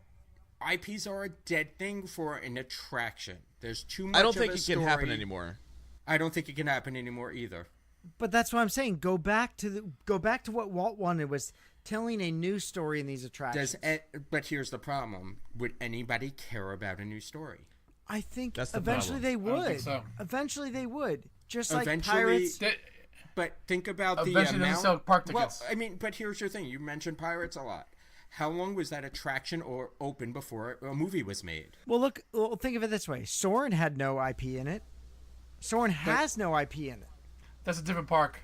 IPs are a dead thing for an attraction. There's too much. I don't of think a it can happen story. anymore. I don't think it can happen anymore either. But that's what I'm saying. Go back to what Walt wanted, was telling a new story in these attractions. But here's the problem: would anybody care about a new story? I think That's the eventually problem. they I don't would. think so. Eventually they would. Just like Eventually- pirates. But think about the Eventually they'll amount. sell park tickets. Well, I mean, but here's your thing. You mentioned pirates a lot. How long was that attraction or open before a movie was made? Well, think of it this way: Soarin' had no IP in it. Soarin' has no IP in it. That's a different park.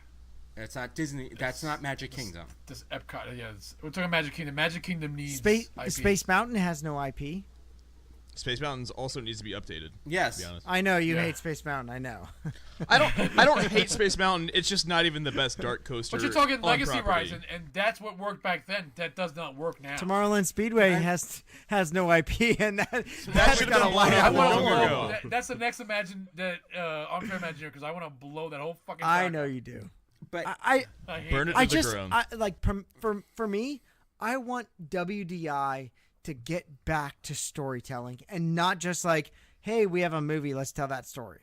That's not Disney. That's not Magic Kingdom. This Epcot, yeah. We're talking Magic Kingdom. Magic Kingdom needs IP. Space Mountain has no IP. Space Mountains also needs to be updated. Yes. To be honest. I know you hate Space Mountain. I know. I don't hate Space Mountain. It's just not even the best dart coaster. But you're talking on legacy property. rides, and that's what worked back then. That does not work now. Tomorrowland Speedway has no IP, and That that's should got have a been lot long of ago. That's the next Armchair Imagineer, because I want to blow that whole fucking. I track know up. you do. But I hate Burn it. it I to the just ground. for me, I want WDI to get back to storytelling and not just like, hey, we have a movie, let's tell that story.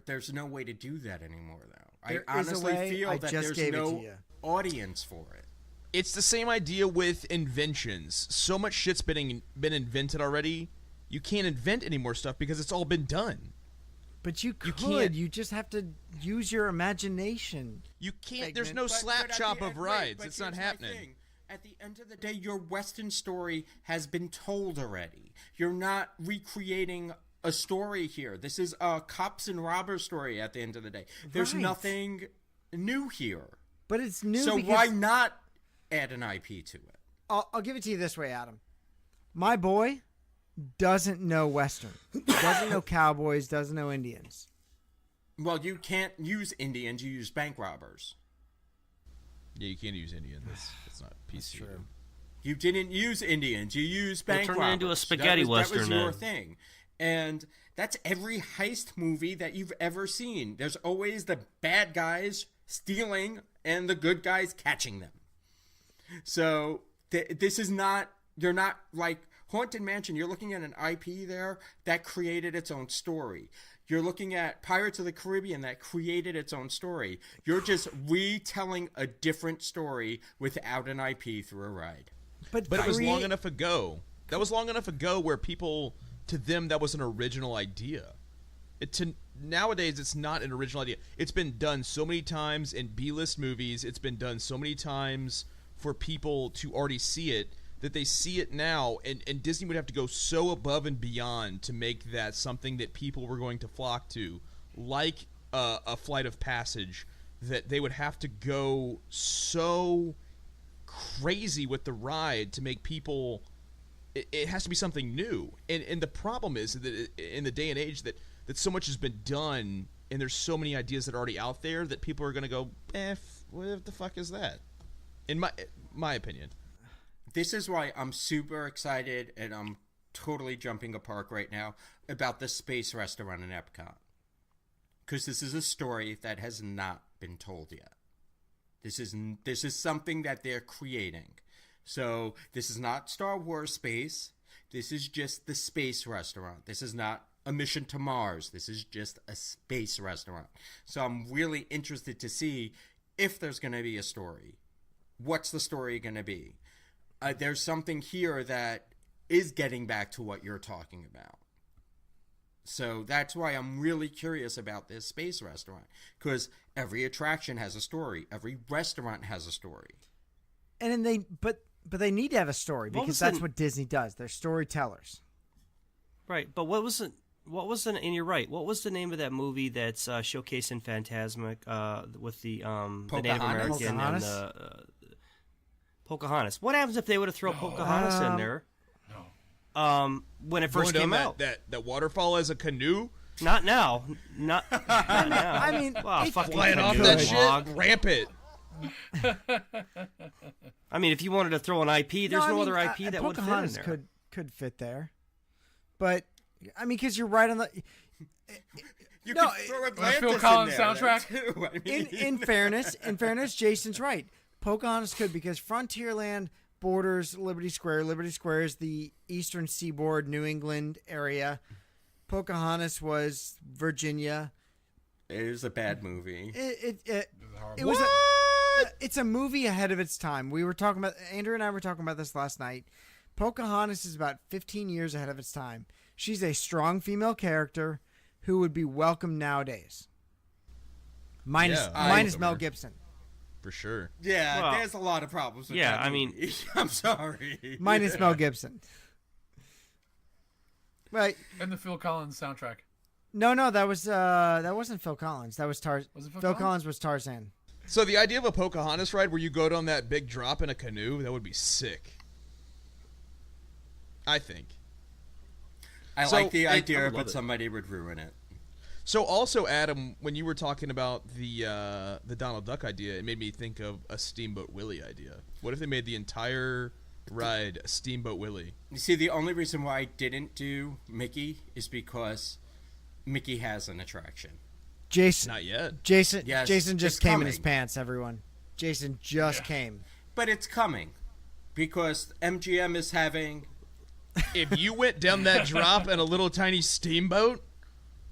there's no way to do that anymore, though. There I is a honestly way. feel I that just there's gave it to no you. audience for it. It's the same idea with inventions. So much shit's been invented already. You can't invent any more stuff because it's all been done. But you could. can't- You just have to use your imagination. You can't. Segment. There's no But slap at the chop of end- rides. but It's not here's my happening. thing. At the end of the day, your Western story has been told already. You're not recreating a story here. This is a cops and robbers story at the end of the day. There's Right. nothing new here. But it's new. So because why not add an IP to it? I'll give it to you this way, Adam. My boy doesn't know Western. Doesn't know cowboys. Doesn't know Indians. Well, you can't use Indians. You use bank robbers. Yeah, you can't use Indian. That's not PC. true. You didn't use Indians. You used Well, bank turn it robbers. into a spaghetti that was western your then. thing. And that's every heist movie that you've ever seen. There's always the bad guys stealing and the good guys catching them. So this is not, you're not like Haunted Mansion. You're looking at an IP there that created its own story. You're looking at Pirates of the Caribbean that created its own story. You're just retelling a different story without an IP through a ride. But it was long enough ago. That was long enough ago where people, to them, that was an original idea. Nowadays, it's not an original idea. It's been done so many times in B-list movies. It's been done so many times for people to already see it that they see it now, and Disney would have to go so above and beyond to make that something that people were going to flock to, like a Flight of Passage, that they would have to go so crazy with the ride to make people. It has to be something new, and the problem is that in the day and age that so much has been done, and there's so many ideas that are already out there that people are going to go, what the fuck is that? In my opinion. This is why I'm super excited, and I'm totally jumping a park right now, about the space restaurant in Epcot. Because this is a story that has not been told yet. This is something that they're creating. So this is not Star Wars space. This is just the space restaurant. This is not a mission to Mars. This is just a space restaurant. So I'm really interested to see if there's going to be a story. What's the story going to be? There's something here that is getting back to what you're talking about. So that's why I'm really curious about this space restaurant. Because every attraction has a story. Every restaurant has a story. And then but they need to have a story because that's what Disney does. They're storytellers. Right, but what was and you're right. What was the name of that movie that's showcasing Phantasmic with the Native American and the Pocahontas? What happens if they would have thrown Pocahontas in there? No. When it first came out, that waterfall as a canoe, not now, not now. I mean, wow, it- fucking flying off canoe that log. shit, rampant. I mean, if you wanted to throw an IP, there's no other IP that would fit in Pocahontas there. could fit there, but I mean, because you're right on the. You No, could throw a Atlantis Phil in Collins there, soundtrack? too. I mean, In fairness, Jason's right. Pocahontas could because Frontierland borders Liberty Square. Liberty Square is the eastern seaboard, New England area. Pocahontas was Virginia. it was a bad movie. It was. It's a movie ahead of its time. We were talking about Andrew and I were talking about this last night. Pocahontas is about 15 years ahead of its time. She's a strong female character who would be welcome nowadays. Minus Mel Gibson. For sure. Yeah, Well, there's a lot of problems with yeah, that I mean- movie. I'm sorry. Minus Mel Gibson. Right. And the Phil Collins soundtrack. No, that wasn't Phil Collins. That was Was it Phil Phil Collins? Collins was Tarzan. So the idea of a Pocahontas ride where you go down that big drop in a canoe, that would be sick. I think. I So, like the I idea, would love but it. somebody would ruin it. So also, Adam, when you were talking about the Donald Duck idea, it made me think of a Steamboat Willie idea. What if they made the entire ride a Steamboat Willie? You see, the only reason why I didn't do Mickey is because Mickey has an attraction. Jason. Not yet. Jason. Yes, Jason just it's came in coming. his pants. Everyone. Jason just came. But it's coming. Because MGM is having... If you went down that drop in a little tiny steamboat,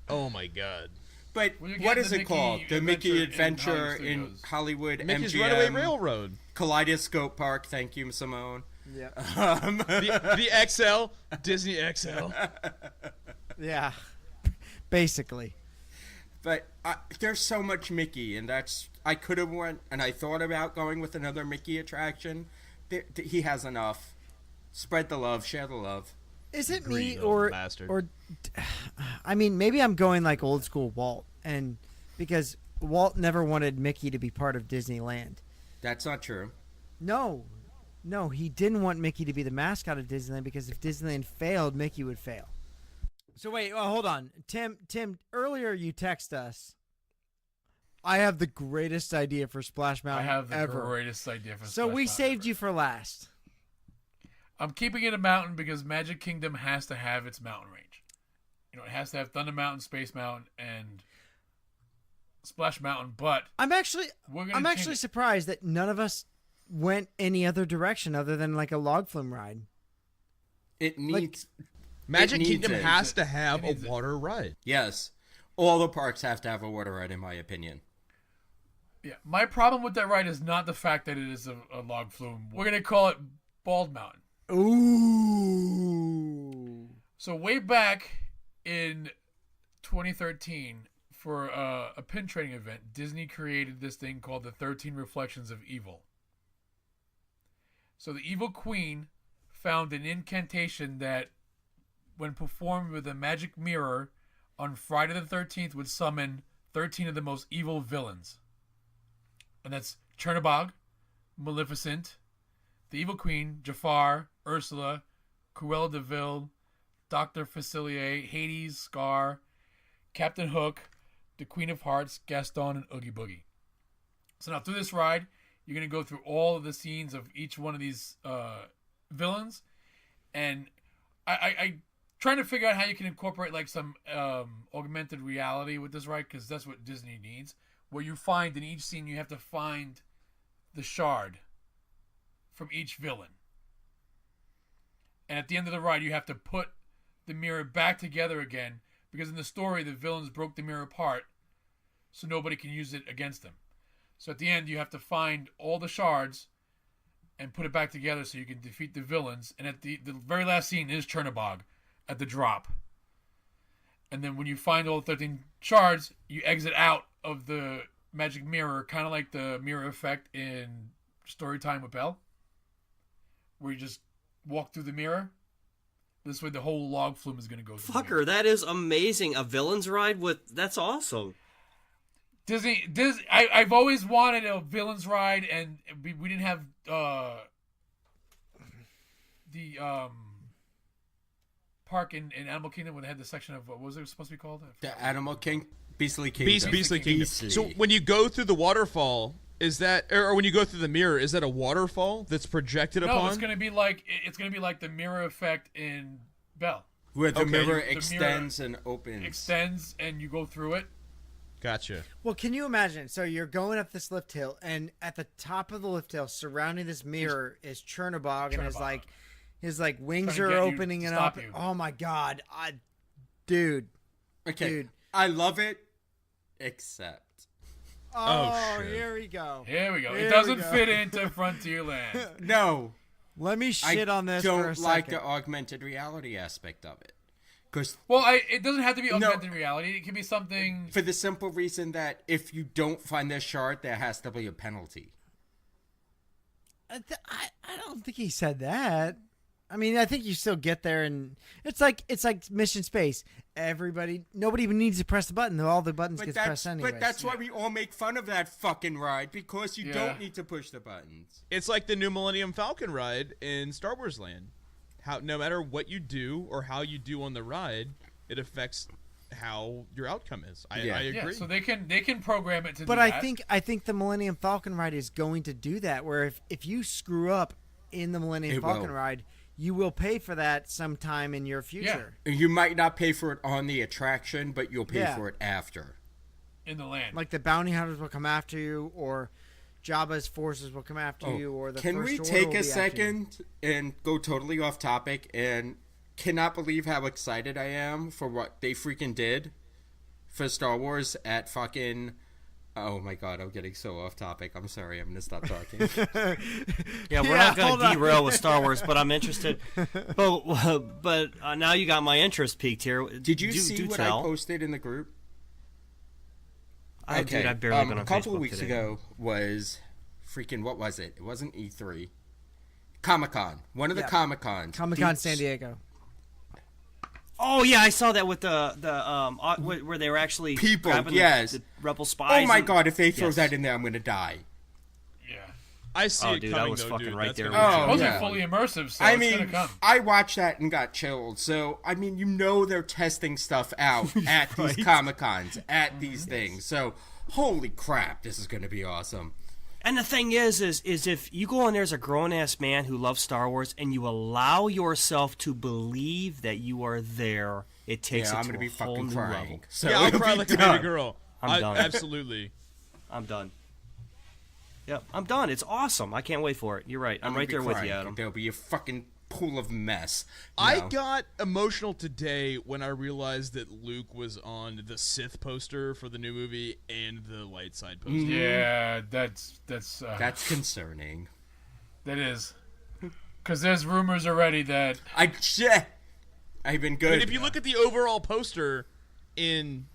oh my god. But Well, you're what getting is the it called? Mickey The Mickey Adventure Adventure in in Hollywood Hollywood, Mickey's MGM. Runaway Railroad. Kaleidoscope Park. Thank you, Simone. Yeah. The XL, Disney XL. Yeah. Basically. But there's so much Mickey, and that's... I could have went, and I thought about going with another Mickey attraction. He has enough. Spread the love, share the love. Is it me Greedy or little bastard. or I mean maybe I'm going like old school Walt, and because Walt never wanted Mickey to be part of Disneyland. That's not true. No, he didn't want Mickey to be the mascot of Disneyland because if Disneyland failed, Mickey would fail. So wait, hold on, Tim. Earlier you text us. I have the greatest idea for Splash I Mountain have the ever. greatest idea for So Splash we Mountain saved ever. you for last. I'm keeping it a mountain because Magic Kingdom has to have its mountain range. You know, it has to have Thunder Mountain, Space Mountain, and Splash Mountain. But I'm actually we're gonna change it. surprised that none of us went any other direction other than like a log flume ride. It needs... Magic needs Kingdom it. has to have It a needs it. water ride. Yes. All the parks have to have a water ride, in my opinion. Yeah, my problem with that ride is not the fact that it is a log flume. We're gonna call it Bald Mountain. Ooh. So way back in 2013, for a pin trading event, Disney created this thing called the 13 Reflections of Evil. So the Evil Queen found an incantation that, when performed with a magic mirror on Friday the 13th, would summon 13 of the most evil villains. And that's Chernabog, Maleficent, the Evil Queen, Jafar, Ursula, Cruella de Vil, Dr. Facilier, Hades, Scar, Captain Hook, the Queen of Hearts, Gaston, and Oogie Boogie. So now through this ride, you're going to go through all of the scenes of each one of these villains. And I trying to figure out how you can incorporate like some augmented reality with this ride, because that's what Disney needs. Where you find in each scene, you have to find the shard from each villain. And at the end of the ride, you have to put the mirror back together again, because in the story, the villains broke the mirror apart so nobody can use it against them. So at the end, you have to find all the shards and put it back together so you can defeat the villains. And at the very last scene is Chernabog at the drop. And then when you find all 13 shards, you exit out of the magic mirror, kind of like the mirror effect in Storytime with Belle, where you just walk through the mirror. This way the whole log flume is going to go through. Fucker, that is amazing. A villain's ride that's awesome. Disney, I've always wanted a villain's ride, and we didn't have the park in Animal Kingdom when they had the section of, what was it supposed to be called? The Animal King... Beastly Kingdom. Beastly Kingdom. Beastly. So when you go through the waterfall, is that, or when you go through the mirror, is that a waterfall that's projected No, upon? it's gonna be like the mirror effect in Belle. Where the Okay. mirror The extends and opens. Extends and you go through it. Gotcha. Well, can you imagine? So you're going up this lift hill, and at the top of the lift hill, surrounding this mirror, is Chernabog, and his wings Trying to are get you opening to and stop up. you. Oh my god, dude. Okay, Dude. I love it, except... Oh, shit. here we go. Here we go. Here It doesn't we go. fit into Frontierland. No, Let me shit I on this for a don't like second. the augmented reality aspect of it. Well, it doesn't have to be augmented reality. It can be something... For the simple reason that if you don't find this shard, there has to be a penalty. I don't think he said that. I mean, I think you still get there, and it's like Mission Space. Nobody even needs to press the button. All the buttons get pressed anyway. But that's why we all make fun of that fucking ride, because you don't need to push the buttons. It's like the new Millennium Falcon ride in Star Wars Land. No matter what you do or how you do on the ride, it affects how your outcome is. I agree. Yeah, so they can program it to but do that. But I think the Millennium Falcon ride is going to do that, where if you screw up in the Millennium Falcon ride, you will pay for that sometime in your future. Yeah. You might not pay for it on the attraction, but you'll pay for it after. In the land. Like the bounty hunters will come after you, or Jabba's forces will come after you, or the Can First we Order take will a be second and go totally off topic and cannot believe how excited I am for what they freaking did for Star Wars at fucking... Oh my god, I'm getting so off topic. I'm sorry, I'm gonna stop talking. We're not gonna derail with Star Wars, but I'm interested. But now you got my interest peaked here. Did you see what I posted in the group? Dude, I've barely been on a couple Facebook of weeks today. ago was freaking, what was it? It wasn't E3. Comic-Con. One of the Comic-Cons. Comic-Con San Diego. Oh yeah, I saw that with the where they were actually grabbing the rebel spies. Oh my god, if they throw that in there, I'm gonna die. Yeah. I see it dude, coming, I was though, fucking dude. right That's there. gonna be Those are fully immersive, so it's gonna come. I watched that and got chilled. So, I mean, you know they're testing stuff out at these Comic-Cons, at these things. So, holy crap, this is gonna be awesome. And the thing is if you go in there as a grown-ass man who loves Star Wars and you allow yourself to believe that you are there, it takes it to a whole new level. So yeah, I'll cry like a baby girl. I'm done. Absolutely. I'm done. Yep, I'm done. It's awesome. I can't wait for it. You're right. I'm right there with you, Adam. There'll be a fucking pool of mess. I got emotional today when I realized that Luke was on the Sith poster for the new movie and the light side poster. Yeah, that's concerning. That is, because there's rumors already that I've been good. I mean, if you look at the overall poster in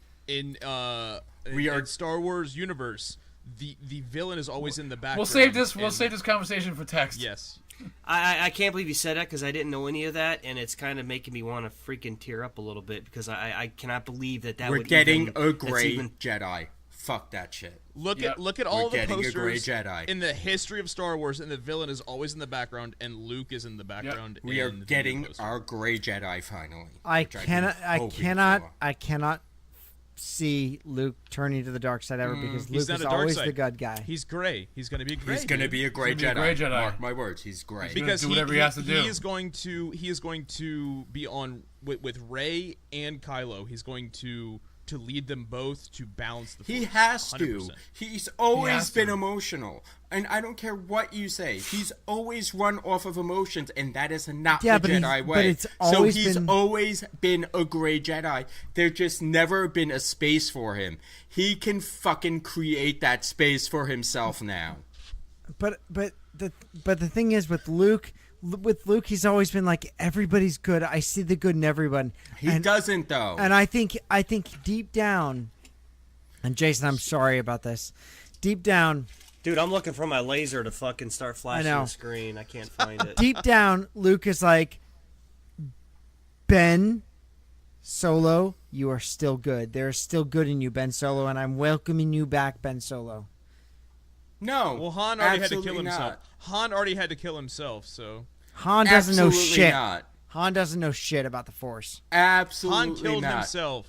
Star Wars universe, the villain is always in the background. We'll save this conversation for text. Yes. I can't believe you said that because I didn't know any of that, and it's kind of making me want to freaking tear up a little bit because I cannot believe that we're would getting even, a gray Jedi. Fuck that shit. Look at all the posters a gray Jedi. in the history of Star Wars, and the villain is always in the background, and Luke is in the background. We are getting our gray Jedi finally. I cannot see Luke turning to the dark side ever because Luke is always the good guy. He's gray. He's going to be gray. He's going to be a gray Jedi. Mark my words. He's gray. Because do whatever he has to do. He is going to be on with Rey and Kylo. He's going to lead them both to balance the Force. He has 100%. to. He's always been emotional. And I don't care what you say. He's always run off of emotions, and that is not the Jedi way. But it's always he's always been a gray Jedi. There's just never been a space for him. He can fucking create that space for himself now. But the thing is with Luke, he's always been like, everybody's good. I see the good in everyone. He doesn't, though. And I think deep down, and Jason, I'm sorry about this. Deep down, dude, I'm looking for my laser to fucking start flashing the screen. I can't find it. Deep down, Luke is like, Ben Solo, you are still good. There's still good in you, Ben Solo, and I'm welcoming you back, Ben Solo. No. Well, Han already had to kill himself. Han already had to kill himself, so. Han doesn't know shit. Han doesn't know shit about the Force. Absolutely Han killed himself.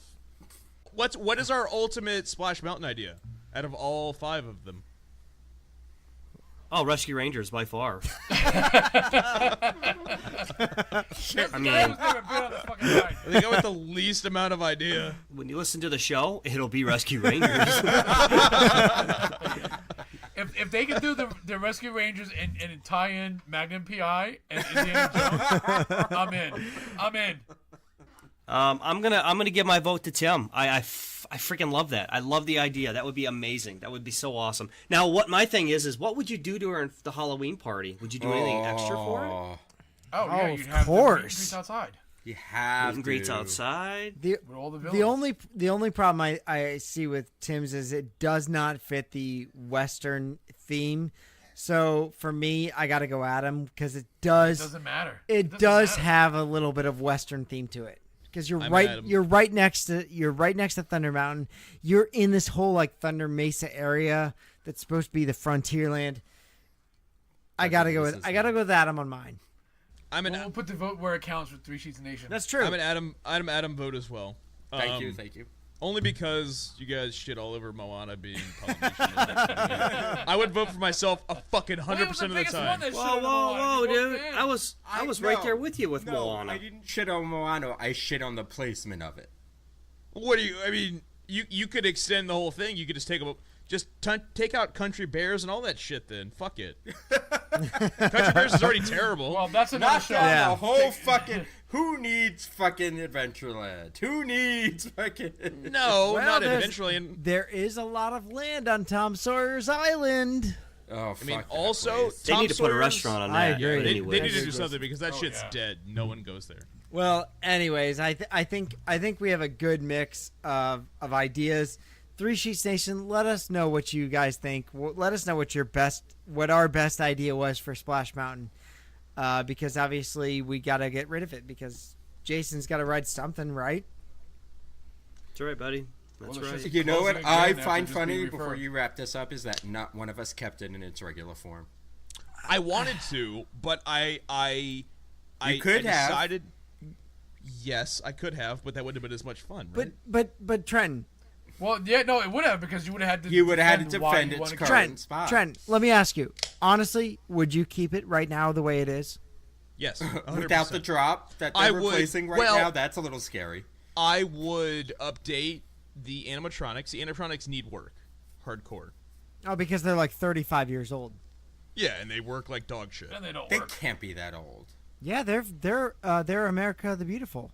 What is our ultimate Splash Mountain idea out of all 5 of them? Oh, Rescue Rangers by far. I mean, They go with the least amount of idea. When you listen to the show, it'll be Rescue Rangers. If they can do the Rescue Rangers and tie in Magnum PI and Indiana Jones, I'm in. I'm gonna give my vote to Tim. I freaking love that. I love the idea. That would be amazing. That would be so awesome. Now, what my thing is what would you do to her in the Halloween party? Would you do anything extra for it? Oh yeah, of course. Outside. You have Meet and greets to. outside. With all the villains. The only problem I see with Tim's is it does not fit the Western theme. So for me, I got to go Adam because it doesn't matter. It does have a little bit of Western theme to it because you're right next to Thunder Mountain. You're in this whole like Thunder Mesa area that's supposed to be the Frontierland. I gotta go with Adam on mine. We'll put the vote where it counts for Three Sheets Nation. That's true. I'm an Adam vote as well. Thank you. Only because you guys shit all over Moana being Polynesian. I would vote for myself a fucking 100% of the time. Whoa, dude! I was right there with you with Moana. I didn't shit on Moana. I shit on the placement of it. What do you? I mean, you could extend the whole thing. You could just take out Country Bears and all that shit. Then fuck it. Country Bears is already terrible. Well, that's another Not show. the whole fucking. Who needs fucking Adventureland? Who needs fucking? No, Well, not there's- Adventureland. There is a lot of land on Tom Sawyer's Island. Oh, fuck I mean, that also place. They Tom need to put a Sawyer's- restaurant on I that. agree. They Anyway. need to do something because that shit's yeah. dead. No one goes there. Well, anyways, I think we have a good mix of ideas. Three Sheets Nation, let us know what you guys think. Let us know what our best idea was for Splash Mountain, because obviously we gotta get rid of it because Jason's got to ride something, right? That's right, buddy. That's Well, right. You know what Closing I again after find just funny being before referred. you wrap this up is that not one of us kept it in its regular form. I wanted to, but I could have. decided. Yes, I could have, but that wouldn't have been as much fun, right? But Trent, Well, yeah, no, it would have because you would have had to. You would have had to why defend you its wanna current keep spot. Trent, let me ask you honestly: would you keep it right now the way it is? Yes, 100%. Without the drop that I they're would- replacing right well- now, that's a little scary. I would update the animatronics. The animatronics need work, hardcore. Oh, because they're like 35 years old. Yeah, and they work like dog shit. it. And they don't They work. can't be that old. Yeah, they're America the Beautiful.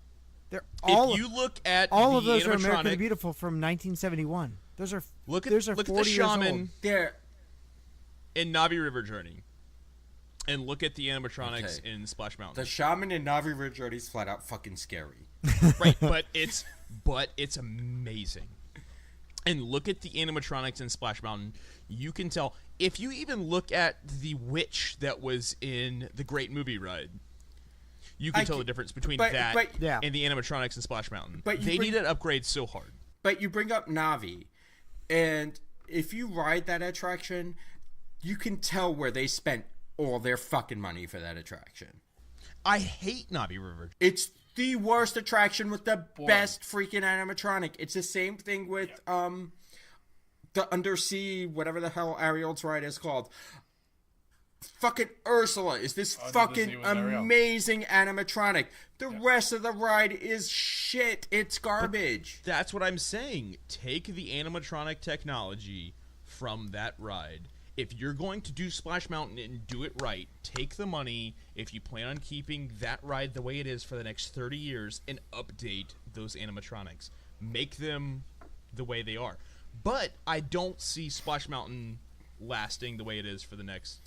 They're all If you look at all the of those are America the animatronic, Beautiful from 1971. Those are look at those are look at 40 the years old. shaman They're in Navi River Journey, and look at the animatronics Okay. in Splash the Mountain. shaman in Navi Ridge is flat out fucking scary. Right, but it's amazing. And look at the animatronics in Splash Mountain. You can tell if you even look at the witch that was in the Great Movie Ride. You can tell the difference between that Yeah. and the animatronics in Splash Mountain. But you they bring- need an upgrade so hard. But you bring up Navi, and if you ride that attraction, you can tell where they spent all their fucking money for that attraction. I hate Navi River. It's the worst attraction with the best freaking animatronic. It's the same thing with the undersea, whatever the hell Ariel's ride is called. Fucking Ursula is this Under the fucking Sea with Ariel. amazing animatronic. The rest of the ride is shit. It's garbage. That's what I'm saying. Take the animatronic technology from that ride. If you're going to do Splash Mountain and do it right, take the money, if you plan on keeping that ride the way it is for the next 30 years, and update those animatronics. Make them the way they are. But I don't see Splash Mountain lasting the way it is for the next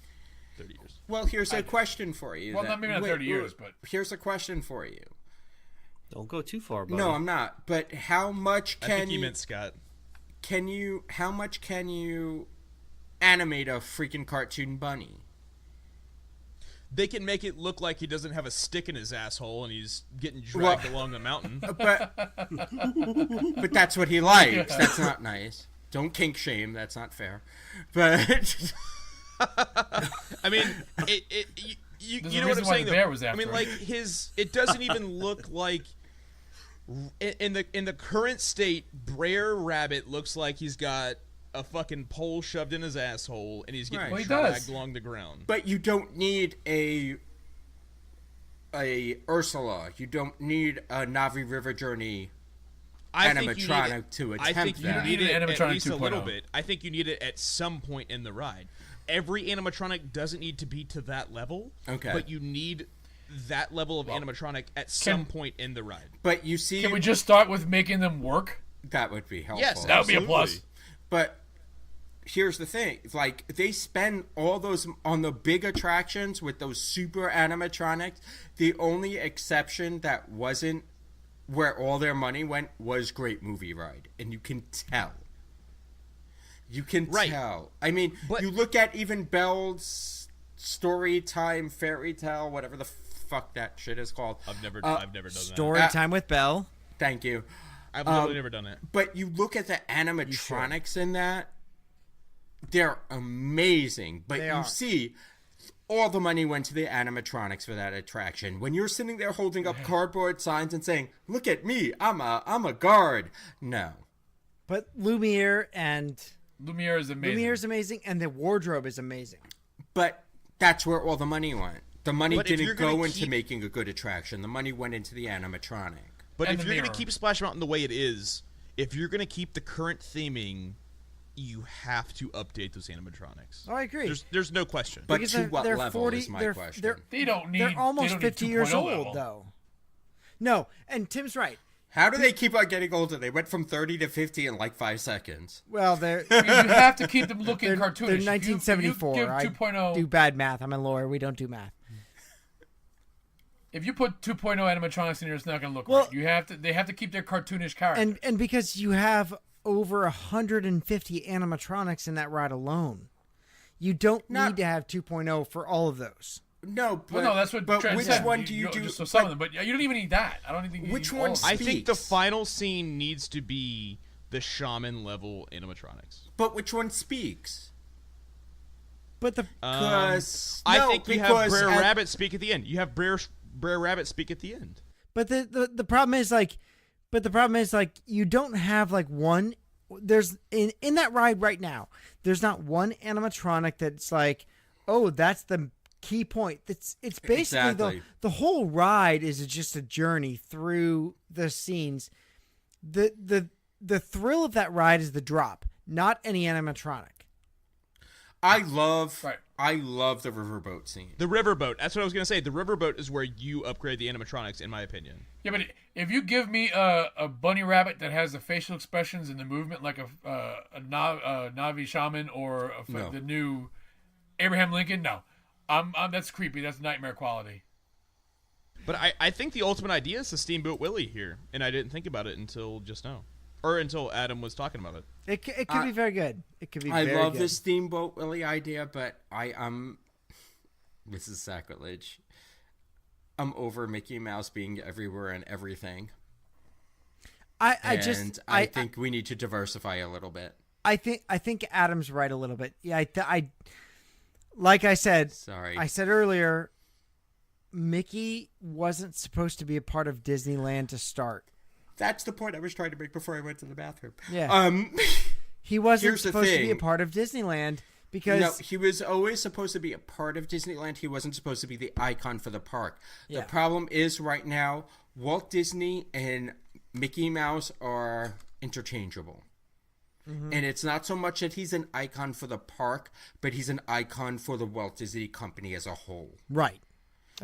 30 years. Well, here's a question for you. Well, not maybe not 30 years, but here's a question for you. Don't go too far, buddy. No, I'm not. But how much I can think you you meant Scott. how much can you animate a freaking cartoon bunny? They can make it look like he doesn't have a stick in his asshole and he's getting dragged along the mountain. But that's what he likes. That's not nice. Don't kink shame. That's not fair. But I mean, you There's know a what reason I'm why saying? the though? bear was I after mean, him. like it doesn't even look like in the current state. Brer Rabbit looks like he's got a fucking pole shoved in his asshole and he's getting Right. Well, he dragged does. along the ground. but you don't need a Ursula. You don't need a Navi River Journey I think you need animatronic it- to I attempt think you that. need You need it an at animatronic least a little 2.0. bit. I think you need it at some point in the ride. Every animatronic doesn't need to be to that level. Okay. But you need that level of animatronic at some point in the ride. But you see, can we just start with making them work? that would be helpful. Yes, That would be a absolutely. plus. But here's the thing. Like, they spend all those on the big attractions with those super animatronics. The only exception that wasn't where all their money went was Great Movie Ride. And you can tell. You can tell. I mean, you look at even Belle's Story Time, Fairy Tale, whatever the fuck that shit is called. I've never done that. Story Time with Belle. Thank you. I've literally never done it. But you look at the animatronics in that, they're amazing. But you see, all the money went to the animatronics for that attraction. When you're sitting there holding up cardboard signs and saying, "Look at me, I'm a guard." No. But Lumiere is amazing, and the wardrobe is amazing. But that's where all the money went. The money didn't go into keep... making a good attraction. The money went into the animatronic. But if you're going to keep Splash Mountain the way it is, if you're going to keep the current theming, you have to update those animatronics. Oh, I agree. There's no question. But because to what level is my question? They're almost 50 years old, level. though. No, and Tim's right. How do they keep on getting older? They went from 30 to 50 in like 5 seconds. Well, you have to keep them looking cartoonish. They're 1974. You give 2.0, I do bad math. I'm a lawyer. We don't do math. If you put 2.0 animatronics in here, it's not going to look right. They have to keep their cartoonish character. And because you have over 150 animatronics in that ride alone, you don't need to have 2.0 for all of those. No, but that's what. But Trent which said. one do you do? So some of them, but you don't even need that. I don't even think. Which one? I think the final scene needs to be the shaman level animatronics. But which one speaks? But the I think you have Brer Rabbit speak at the end. You have Brer Rabbit speak at the end. But the problem is you don't have like one. There's in that ride right now. There's not one animatronic that's like, oh, that's the key point. It's basically the whole ride is just a journey through the scenes. The thrill of that ride is the drop, not any animatronic. I love the riverboat scene. The riverboat. That's what I was going to say. The riverboat is where you upgrade the animatronics, in my opinion. Yeah, but if you give me a bunny rabbit that has the facial expressions and the movement like a Navi shaman or the new Abraham Lincoln, no. That's creepy. That's nightmare quality. But I think the ultimate idea is the Steamboat Willie here, and I didn't think about it until just now. Or until Adam was talking about it. It could be very good. It could be. I very love good. the Steamboat Willie idea, but this is sacrilege. I'm over Mickey Mouse being everywhere and everything. I think we need to diversify a little bit. I think Adam's right a little bit. Yeah, I like I said. Sorry, I said earlier, Mickey wasn't supposed to be a part of Disneyland to start. That's the point I was trying to make before I went to the bathroom. Yeah. He wasn't supposed to be a part of Disneyland because... No, he was always supposed to be a part of Disneyland. He wasn't supposed to be the icon for the park. Yeah. The problem is right now, Walt Disney and Mickey Mouse are interchangeable. Mm-hmm. And it's not so much that he's an icon for the park, but he's an icon for the Walt Disney Company as a whole. Right.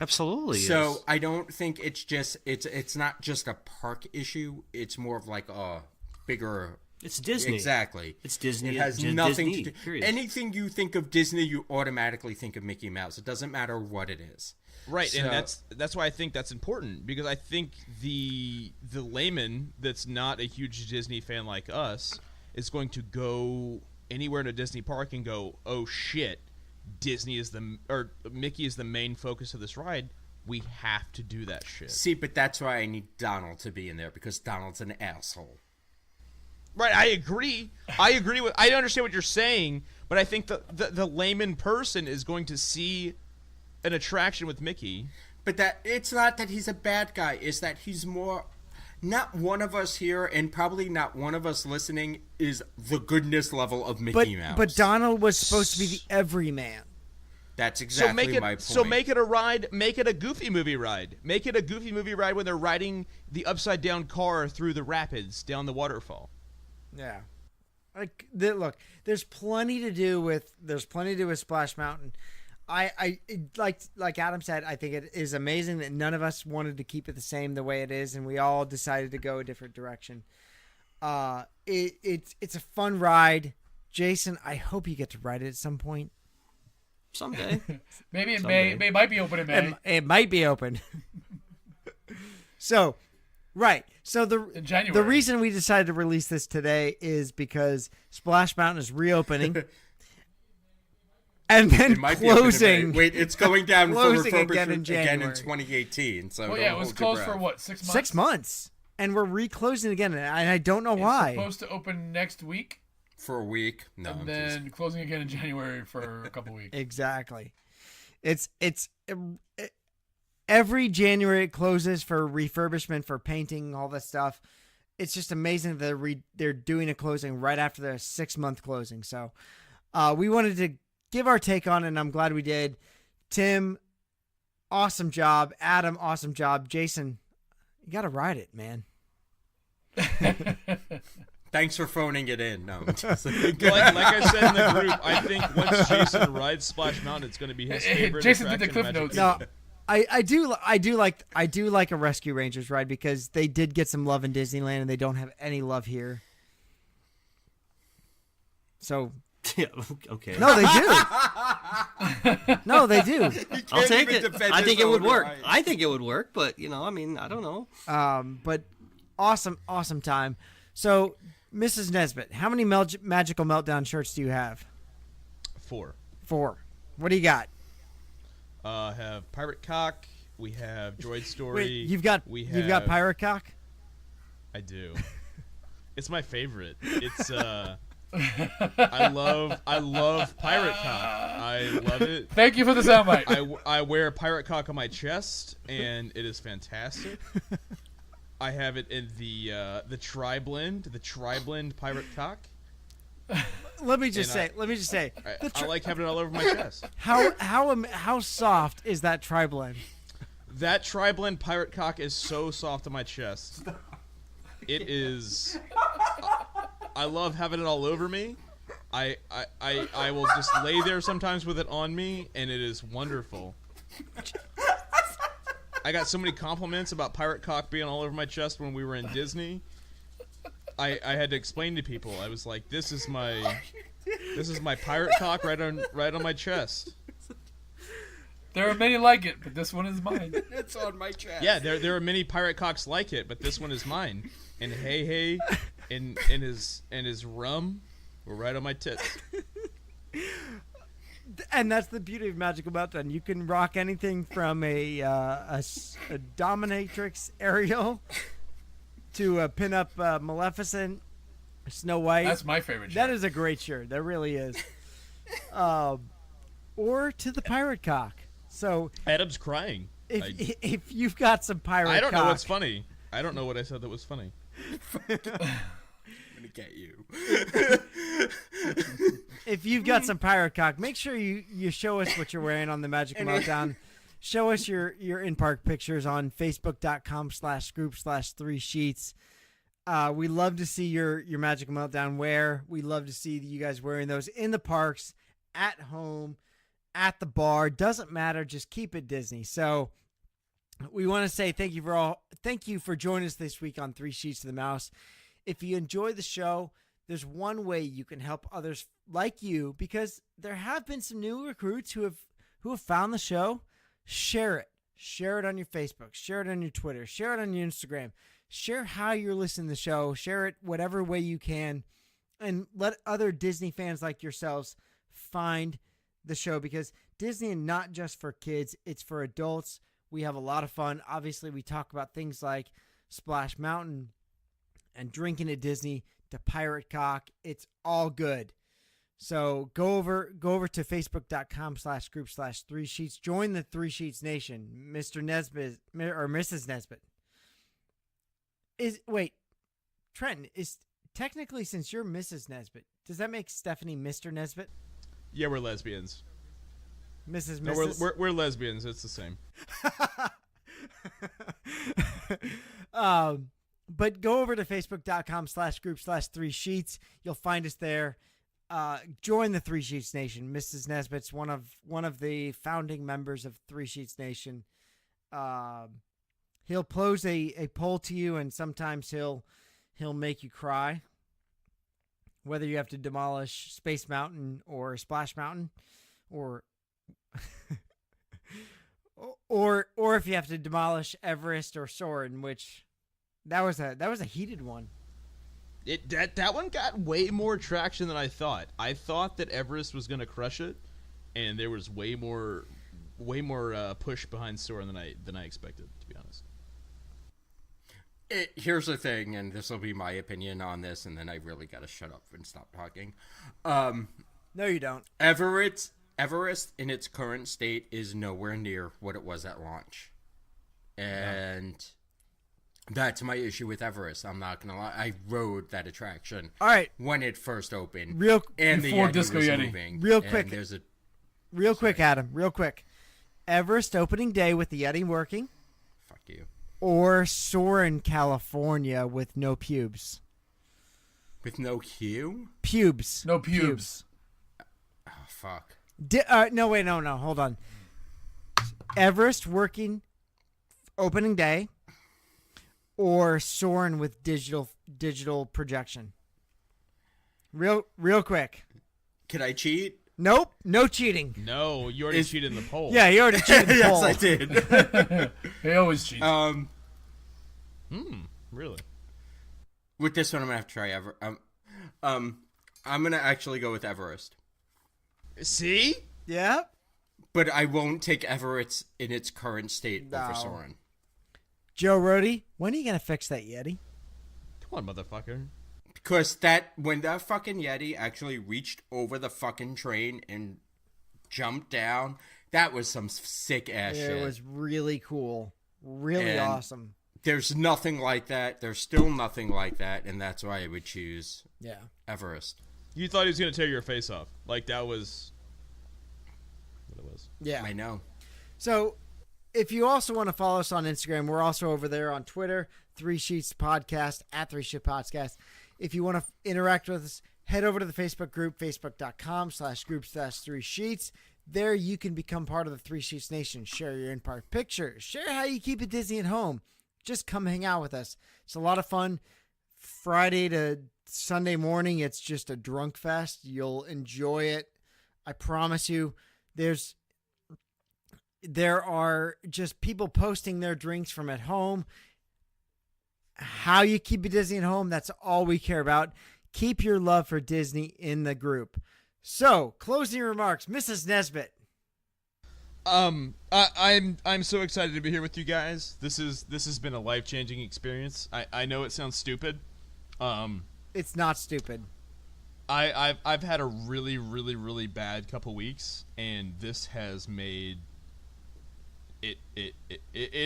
Absolutely. So I don't think it's not just a park issue. It's more of like a bigger. It's Disney. Exactly. It's Disney. It has nothing Disney, to do. period. Anything you think of Disney, you automatically think of Mickey Mouse. It doesn't matter what it is. Right, so, and that's why I think that's important, because I think the layman that's not a huge Disney fan like us is going to go anywhere in a Disney park and go, oh shit. Mickey is the main focus of this ride. We have to do that shit. See, but that's why I need Donald to be in there, because Donald's an asshole. Right, I agree. I understand what you're saying, but I think the layman person is going to see an attraction with Mickey. But it's not that he's a bad guy. It's that he's more. Not one of us here, and probably not one of us listening, is the goodness level of Mickey Mouse. But Donald was supposed to be the everyman. That's exactly my point. So make it a ride. Make it a Goofy movie ride. Make it a Goofy movie ride when they're riding the upside down car through the rapids down the waterfall. Yeah. Look, there's plenty to do with Splash Mountain. I like Adam said, I think it is amazing that none of us wanted to keep it the same the way it is, and we all decided to go a different direction. It's a fun ride. Jason, I hope you get to ride it at some point. Someday. Maybe it Someday. might be open in May. It might be open. So, right. So In January. the reason we decided to release this today is because Splash Mountain is reopening. And then It might be open in closing. May. Wait, it's going down for Closing refurbishment again in in January. 2018. So Well, don't yeah, it was hold your closed for breath. what, 6 months? 6 months. And we're reclosing again. And I don't know It's why. supposed to open next week, For a week. No, and I'm then closing again in January for a couple weeks. Exactly. It's every January it closes for refurbishment, for painting, all that stuff. It's just amazing that they're doing a closing right after the 6-month closing. So we wanted to give our take on it, and I'm glad we did. Tim, awesome job. Adam, awesome job. Jason, you got to ride it, man. Thanks for phoning it in. No, I'm just like I said in the group, I think once Jason rides Splash Mountain, it's going to be his favorite. Jason did the attraction Cliff in Notes. Magic No, I do like a Rescue Rangers ride because they did get some love in Disneyland and they don't have any love here. So Yeah, okay. no, they do. No, they do. I'll take even it. defend I his think it would own work. right. I think it would work, but I mean, I don't know. But awesome time. So, Mrs. Nesbitt, how many Magical Meltdown shirts do you have? 4. 4. What do you got? Have Pirate Cock. We have Droid Story. Wait, you've got Pirate Cock? I do. It's my favorite. It's I love Pirate Cock. I love it. Thank you for the soundbite. I wear Pirate Cock on my chest, and it is fantastic. I have it in the tri-blend Pirate Cock. Let me just say. I like having it all over my chest. How soft is that tri-blend? That tri-blend Pirate Cock is so soft on my chest. It is. I love having it all over me. I will just lay there sometimes with it on me, and it is wonderful. I got so many compliments about Pirate Cock being all over my chest when we were in Disney. I had to explain to people. I was like, "This is my Pirate Cock right on my chest." There are many like it, but this one is mine. It's on my chest. Yeah, there are many Pirate Cocks like it, but this one is mine. And hey, and his rum were right on my tits. And that's the beauty of Magical Meltdown. You can rock anything from a dominatrix Ariel to a pinup Maleficent, Snow White. That's my favorite shirt. That is a great shirt. That really is. Or to the Pirate Cock. So Adam's crying. if you've got some Pirate Cock. I don't know what's funny. I don't know what I said that was funny. I'm gonna get you. If you've got some Pirate Cock, make sure you show us what you're wearing on the Magical Meltdown. Show us your in-park pictures on facebook.com/group/3sheets. We love to see your Magical Meltdown wear. We love to see you guys wearing those in the parks, at home, at the bar. Doesn't matter. Just keep it Disney. So we want to say thank you for joining us this week on 3 Sheets to the Mouse. If you enjoy the show, there's one way you can help others like you, because there have been some new recruits who have found the show. Share it. Share it on your Facebook. Share it on your Twitter. Share it on your Instagram. Share how you're listening to the show. Share it whatever way you can, and let other Disney fans like yourselves find the show, because Disney is not just for kids, it's for adults. We have a lot of fun. Obviously, we talk about things like Splash Mountain and drinking at Disney to Pirate Cock. It's all good. So go over to facebook.com/group/3sheets. Join the 3 Sheets Nation. Mr. Nesbitt or Mrs. Nesbitt. Trenton, is technically, since you're Mrs. Nesbitt, does that make Stephanie Mr. Nesbitt? Yeah, we're lesbians. Mrs. No, Mrs. we're lesbians. It's the same. But go over to facebook.com/group/3sheets. You'll find us there. Join the 3 Sheets Nation. Mrs. Nesbitt's one of the founding members of 3 Sheets Nation. He'll pose a poll to you, and sometimes he'll make you cry. whether you have to demolish Space Mountain or Splash Mountain, or or if you have to demolish Everest or Soarin', which that was a heated one. That one got way more traction than I thought. I thought that Everest was going to crush it, and there was way more push behind Soarin' than I expected, to be honest. Here's the thing, and this will be my opinion on this, and then I really got to shut up and stop talking. No, you don't. Everest in its current state is nowhere near what it was at launch. And that's my issue with Everest. I'm not going to lie. I rode that attraction when it first opened. Before the Disco was Yeti. moving, Real quick. Sorry. Real quick. Everest opening day with the Yeti working, Fuck you. or Soarin', California with no pubes. With no queue? Pubes. No pubes. Oh, fuck. No, hold on. Everest working opening day, or Soarin' with digital projection. Real quick. Can I cheat? Nope, no cheating. No, you already cheated in the poll. Yeah, you already cheated the Yes, poll. I did. He always cheats. Really? With this one, I'm gonna have to try I'm gonna actually go with Everest, See? Yeah. but I won't take Everest in its current state over No. Soarin'. Joe Rody, when are you gonna fix that Yeti? Come on, motherfucker. Because when that fucking Yeti actually reached over the fucking train and jumped down, that was some sick ass shit. It was really cool, really And awesome. There's nothing like that. There's still nothing like that, and that's why I would choose Yeah. Everest. You thought he was going to tear your face off. Like, that was what it was. Yeah. I know. So, if you also want to follow us on Instagram, we're also over there on Twitter, 3 Sheets Podcast, at 3 Sheet Podcast. If you want to interact with us, head over to the Facebook group, facebook.com/group/3 Sheets. There you can become part of the 3 Sheets Nation. Share your in-park pictures. Share how you keep it Disney at home. Just come hang out with us. It's a lot of fun. Friday to Sunday morning, it's just a drunk fest. You'll enjoy it. I promise you. There are just people posting their drinks from at home. How you keep it Disney at home, that's all we care about. Keep your love for Disney in the group. So, closing remarks, Mrs. Nesbitt. I'm so excited to be here with you guys. This has been a life-changing experience. I know it sounds stupid. It's not stupid. I've had a really, really, really bad couple weeks, and this has made it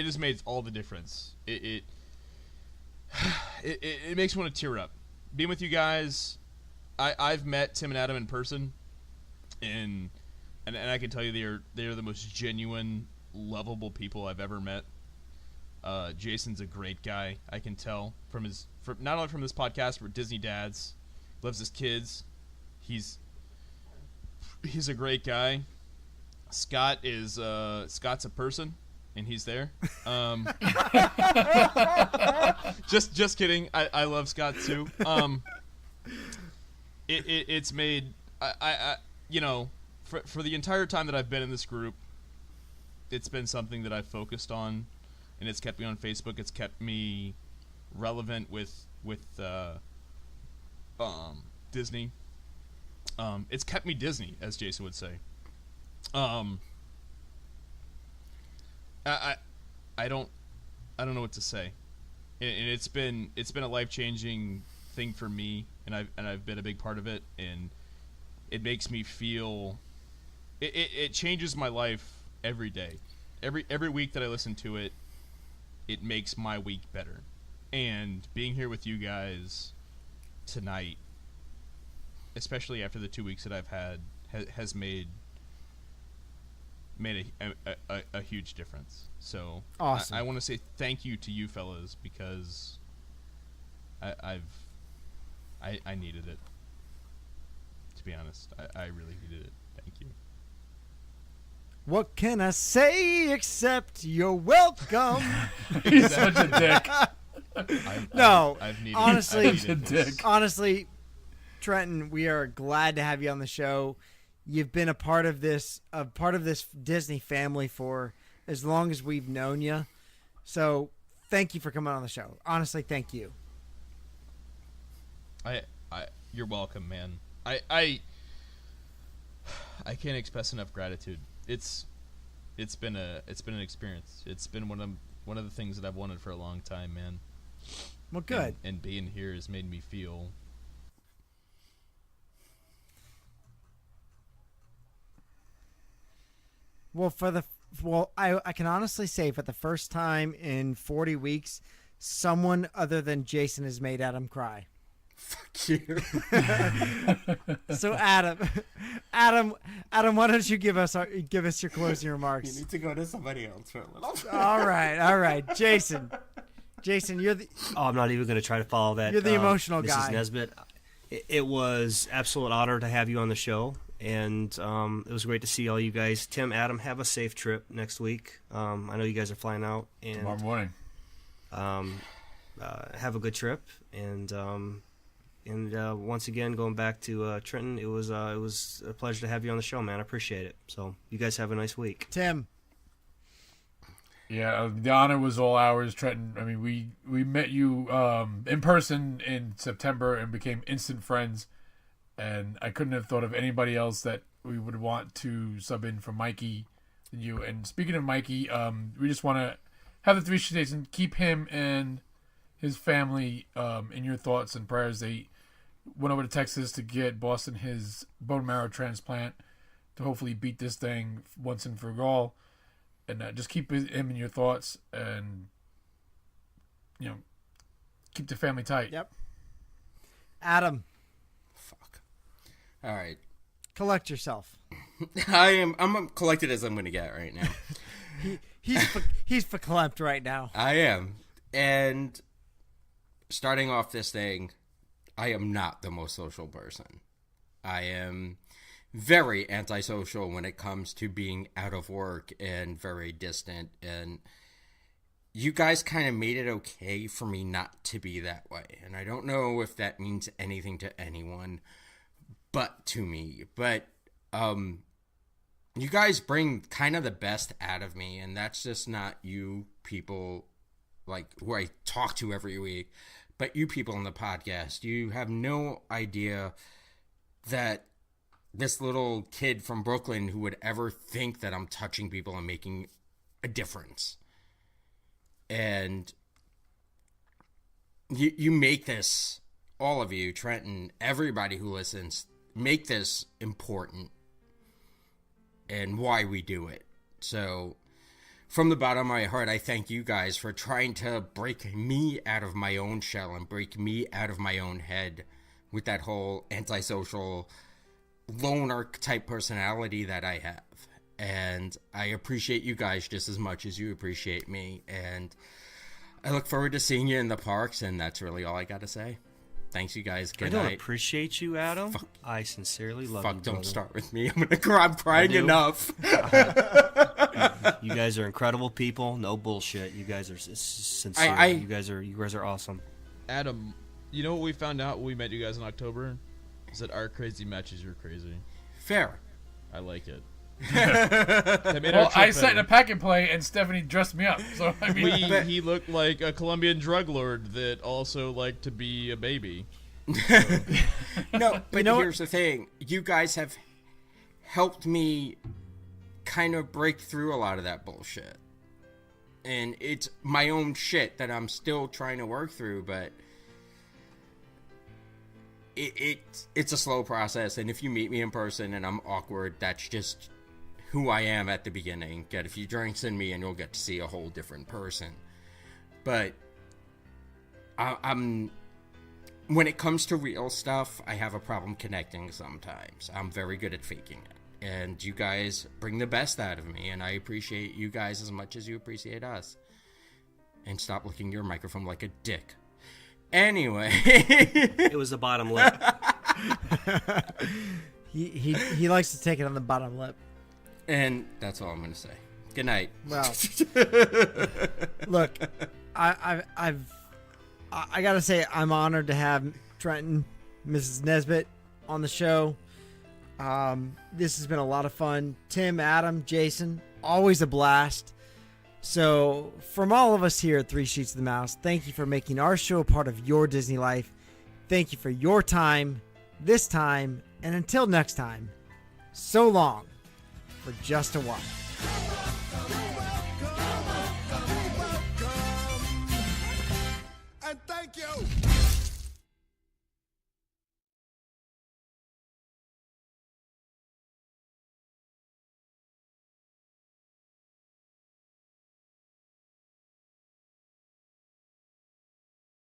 has made all the difference. It makes me want to tear up. Being with you guys, I've met Tim and Adam in person, and I can tell you they're the most genuine, lovable people I've ever met. Jason's a great guy. I can tell from not only from this podcast, but Disney Dads. Loves his kids. He's a great guy. Scott is Scott's a person, and he's there. Just kidding. I love Scott too. It's made I for the entire time that I've been in this group, it's been something that I've focused on, and it's kept me on Facebook. It's kept me relevant with Disney. It's kept me Disney, as Jason would say. I don't know what to say, and it's been a life-changing thing for me, and I've been a big part of it, and it makes me feel it changes my life every day. Every week that I listen to it, it makes my week better. And being here with you guys tonight, especially after the 2 weeks that I've had, has made a huge difference. So awesome. I want to say thank you to you fellas, because I needed it. To be honest, I really needed it. Thank you. What can I say except you're welcome? He's such a dick. No, I've needed, honestly, I've needed this. dick. honestly, Trenton, we are glad to have you on the show. You've been a part of this Disney family for as long as we've known you. So thank you for coming on the show. Honestly, thank you. You're welcome, man. I can't express enough gratitude. It's been an experience. It's been one of the things that I've wanted for a long time, man. Well, good. And being here has made me feel. Well, I can honestly say for the first time in 40 weeks, someone other than Jason has made Adam cry. Fuck you. So Adam, why don't you give us your closing remarks? You need to go to somebody else for a little. All right, Jason, you're the. Oh, I'm not even going to try to follow that. You're the emotional Mrs. guy. Nesbitt. It was absolute honor to have you on the show, and it was great to see all you guys. Tim, Adam, have a safe trip next week. I know you guys are flying out, and Tomorrow morning. Have a good trip, and once again, going back to Trenton, it was a pleasure to have you on the show, man. I appreciate it. So you guys have a nice week. Tim. Yeah, the honor was all ours, Trenton. I mean, we met you in person in September and became instant friends. And I couldn't have thought of anybody else that we would want to sub in for Mikey than you. And speaking of Mikey, we just want to have the 3 States and keep him and his family in your thoughts and prayers. They went over to Texas to get Boston his bone marrow transplant to hopefully beat this thing once and for all. And just keep him in your thoughts and, keep the family tight. Yep. Adam. Fuck. All right. Collect yourself. I'm collected as I'm going to get right now. He's verklempt right now. I am. And starting off this thing, I am not the most social person. I am very antisocial when it comes to being out of work and very distant. And you guys kind of made it okay for me not to be that way. And I don't know if that means anything to anyone but to me. But you guys bring kind of the best out of me. And that's just not you people like who I talk to every week, but you people on the podcast. You have no idea that this little kid from Brooklyn who would ever think that I'm touching people and making a difference. And you make this, all of you, Trenton, everybody who listens, make this important and why we do it. So from the bottom of my heart, I thank you guys for trying to break me out of my own shell and break me out of my own head with that whole antisocial loner type personality that I have. And I appreciate you guys just as much as you appreciate me. And I look forward to seeing you in the parks. And that's really all I got to say. Thanks, you guys. Good night. I don't appreciate you, Adam. I sincerely love you, don't brother. start with me. I'm crying enough. You guys are incredible people. No bullshit. You guys are sincere. You guys are awesome. Adam, you know what we found out when we met you guys in October? Is that our crazy matches are crazy. Fair. I like it. Well, I sat in a pack and play, and Stephanie dressed me up. So I mean, he looked like a Colombian drug lord that also liked to be a baby. No, but here's the thing: you guys have helped me kind of break through a lot of that bullshit, and it's my own shit that I'm still trying to work through, but. It's a slow process, and if you meet me in person and I'm awkward, that's just who I am at the beginning. Get a few drinks in me and you'll get to see a whole different person. But I'm when it comes to real stuff, I have a problem connecting sometimes. I'm very good at faking it, and you guys bring the best out of me, and I appreciate you guys as much as you appreciate us. And stop licking your microphone like a dick. Anyway. It was the bottom lip. He likes to take it on the bottom lip. And that's all I'm going to say. Good night. Well, look, I gotta say I'm honored to have Trenton, Mrs. Nesbitt, on the show. This has been a lot of fun. Tim, Adam, Jason, always a blast. So from all of us here at Three Sheets to the Mouse, thank you for making our show a part of your Disney life. Thank you for your time, this time, and until next time, so long for just a while.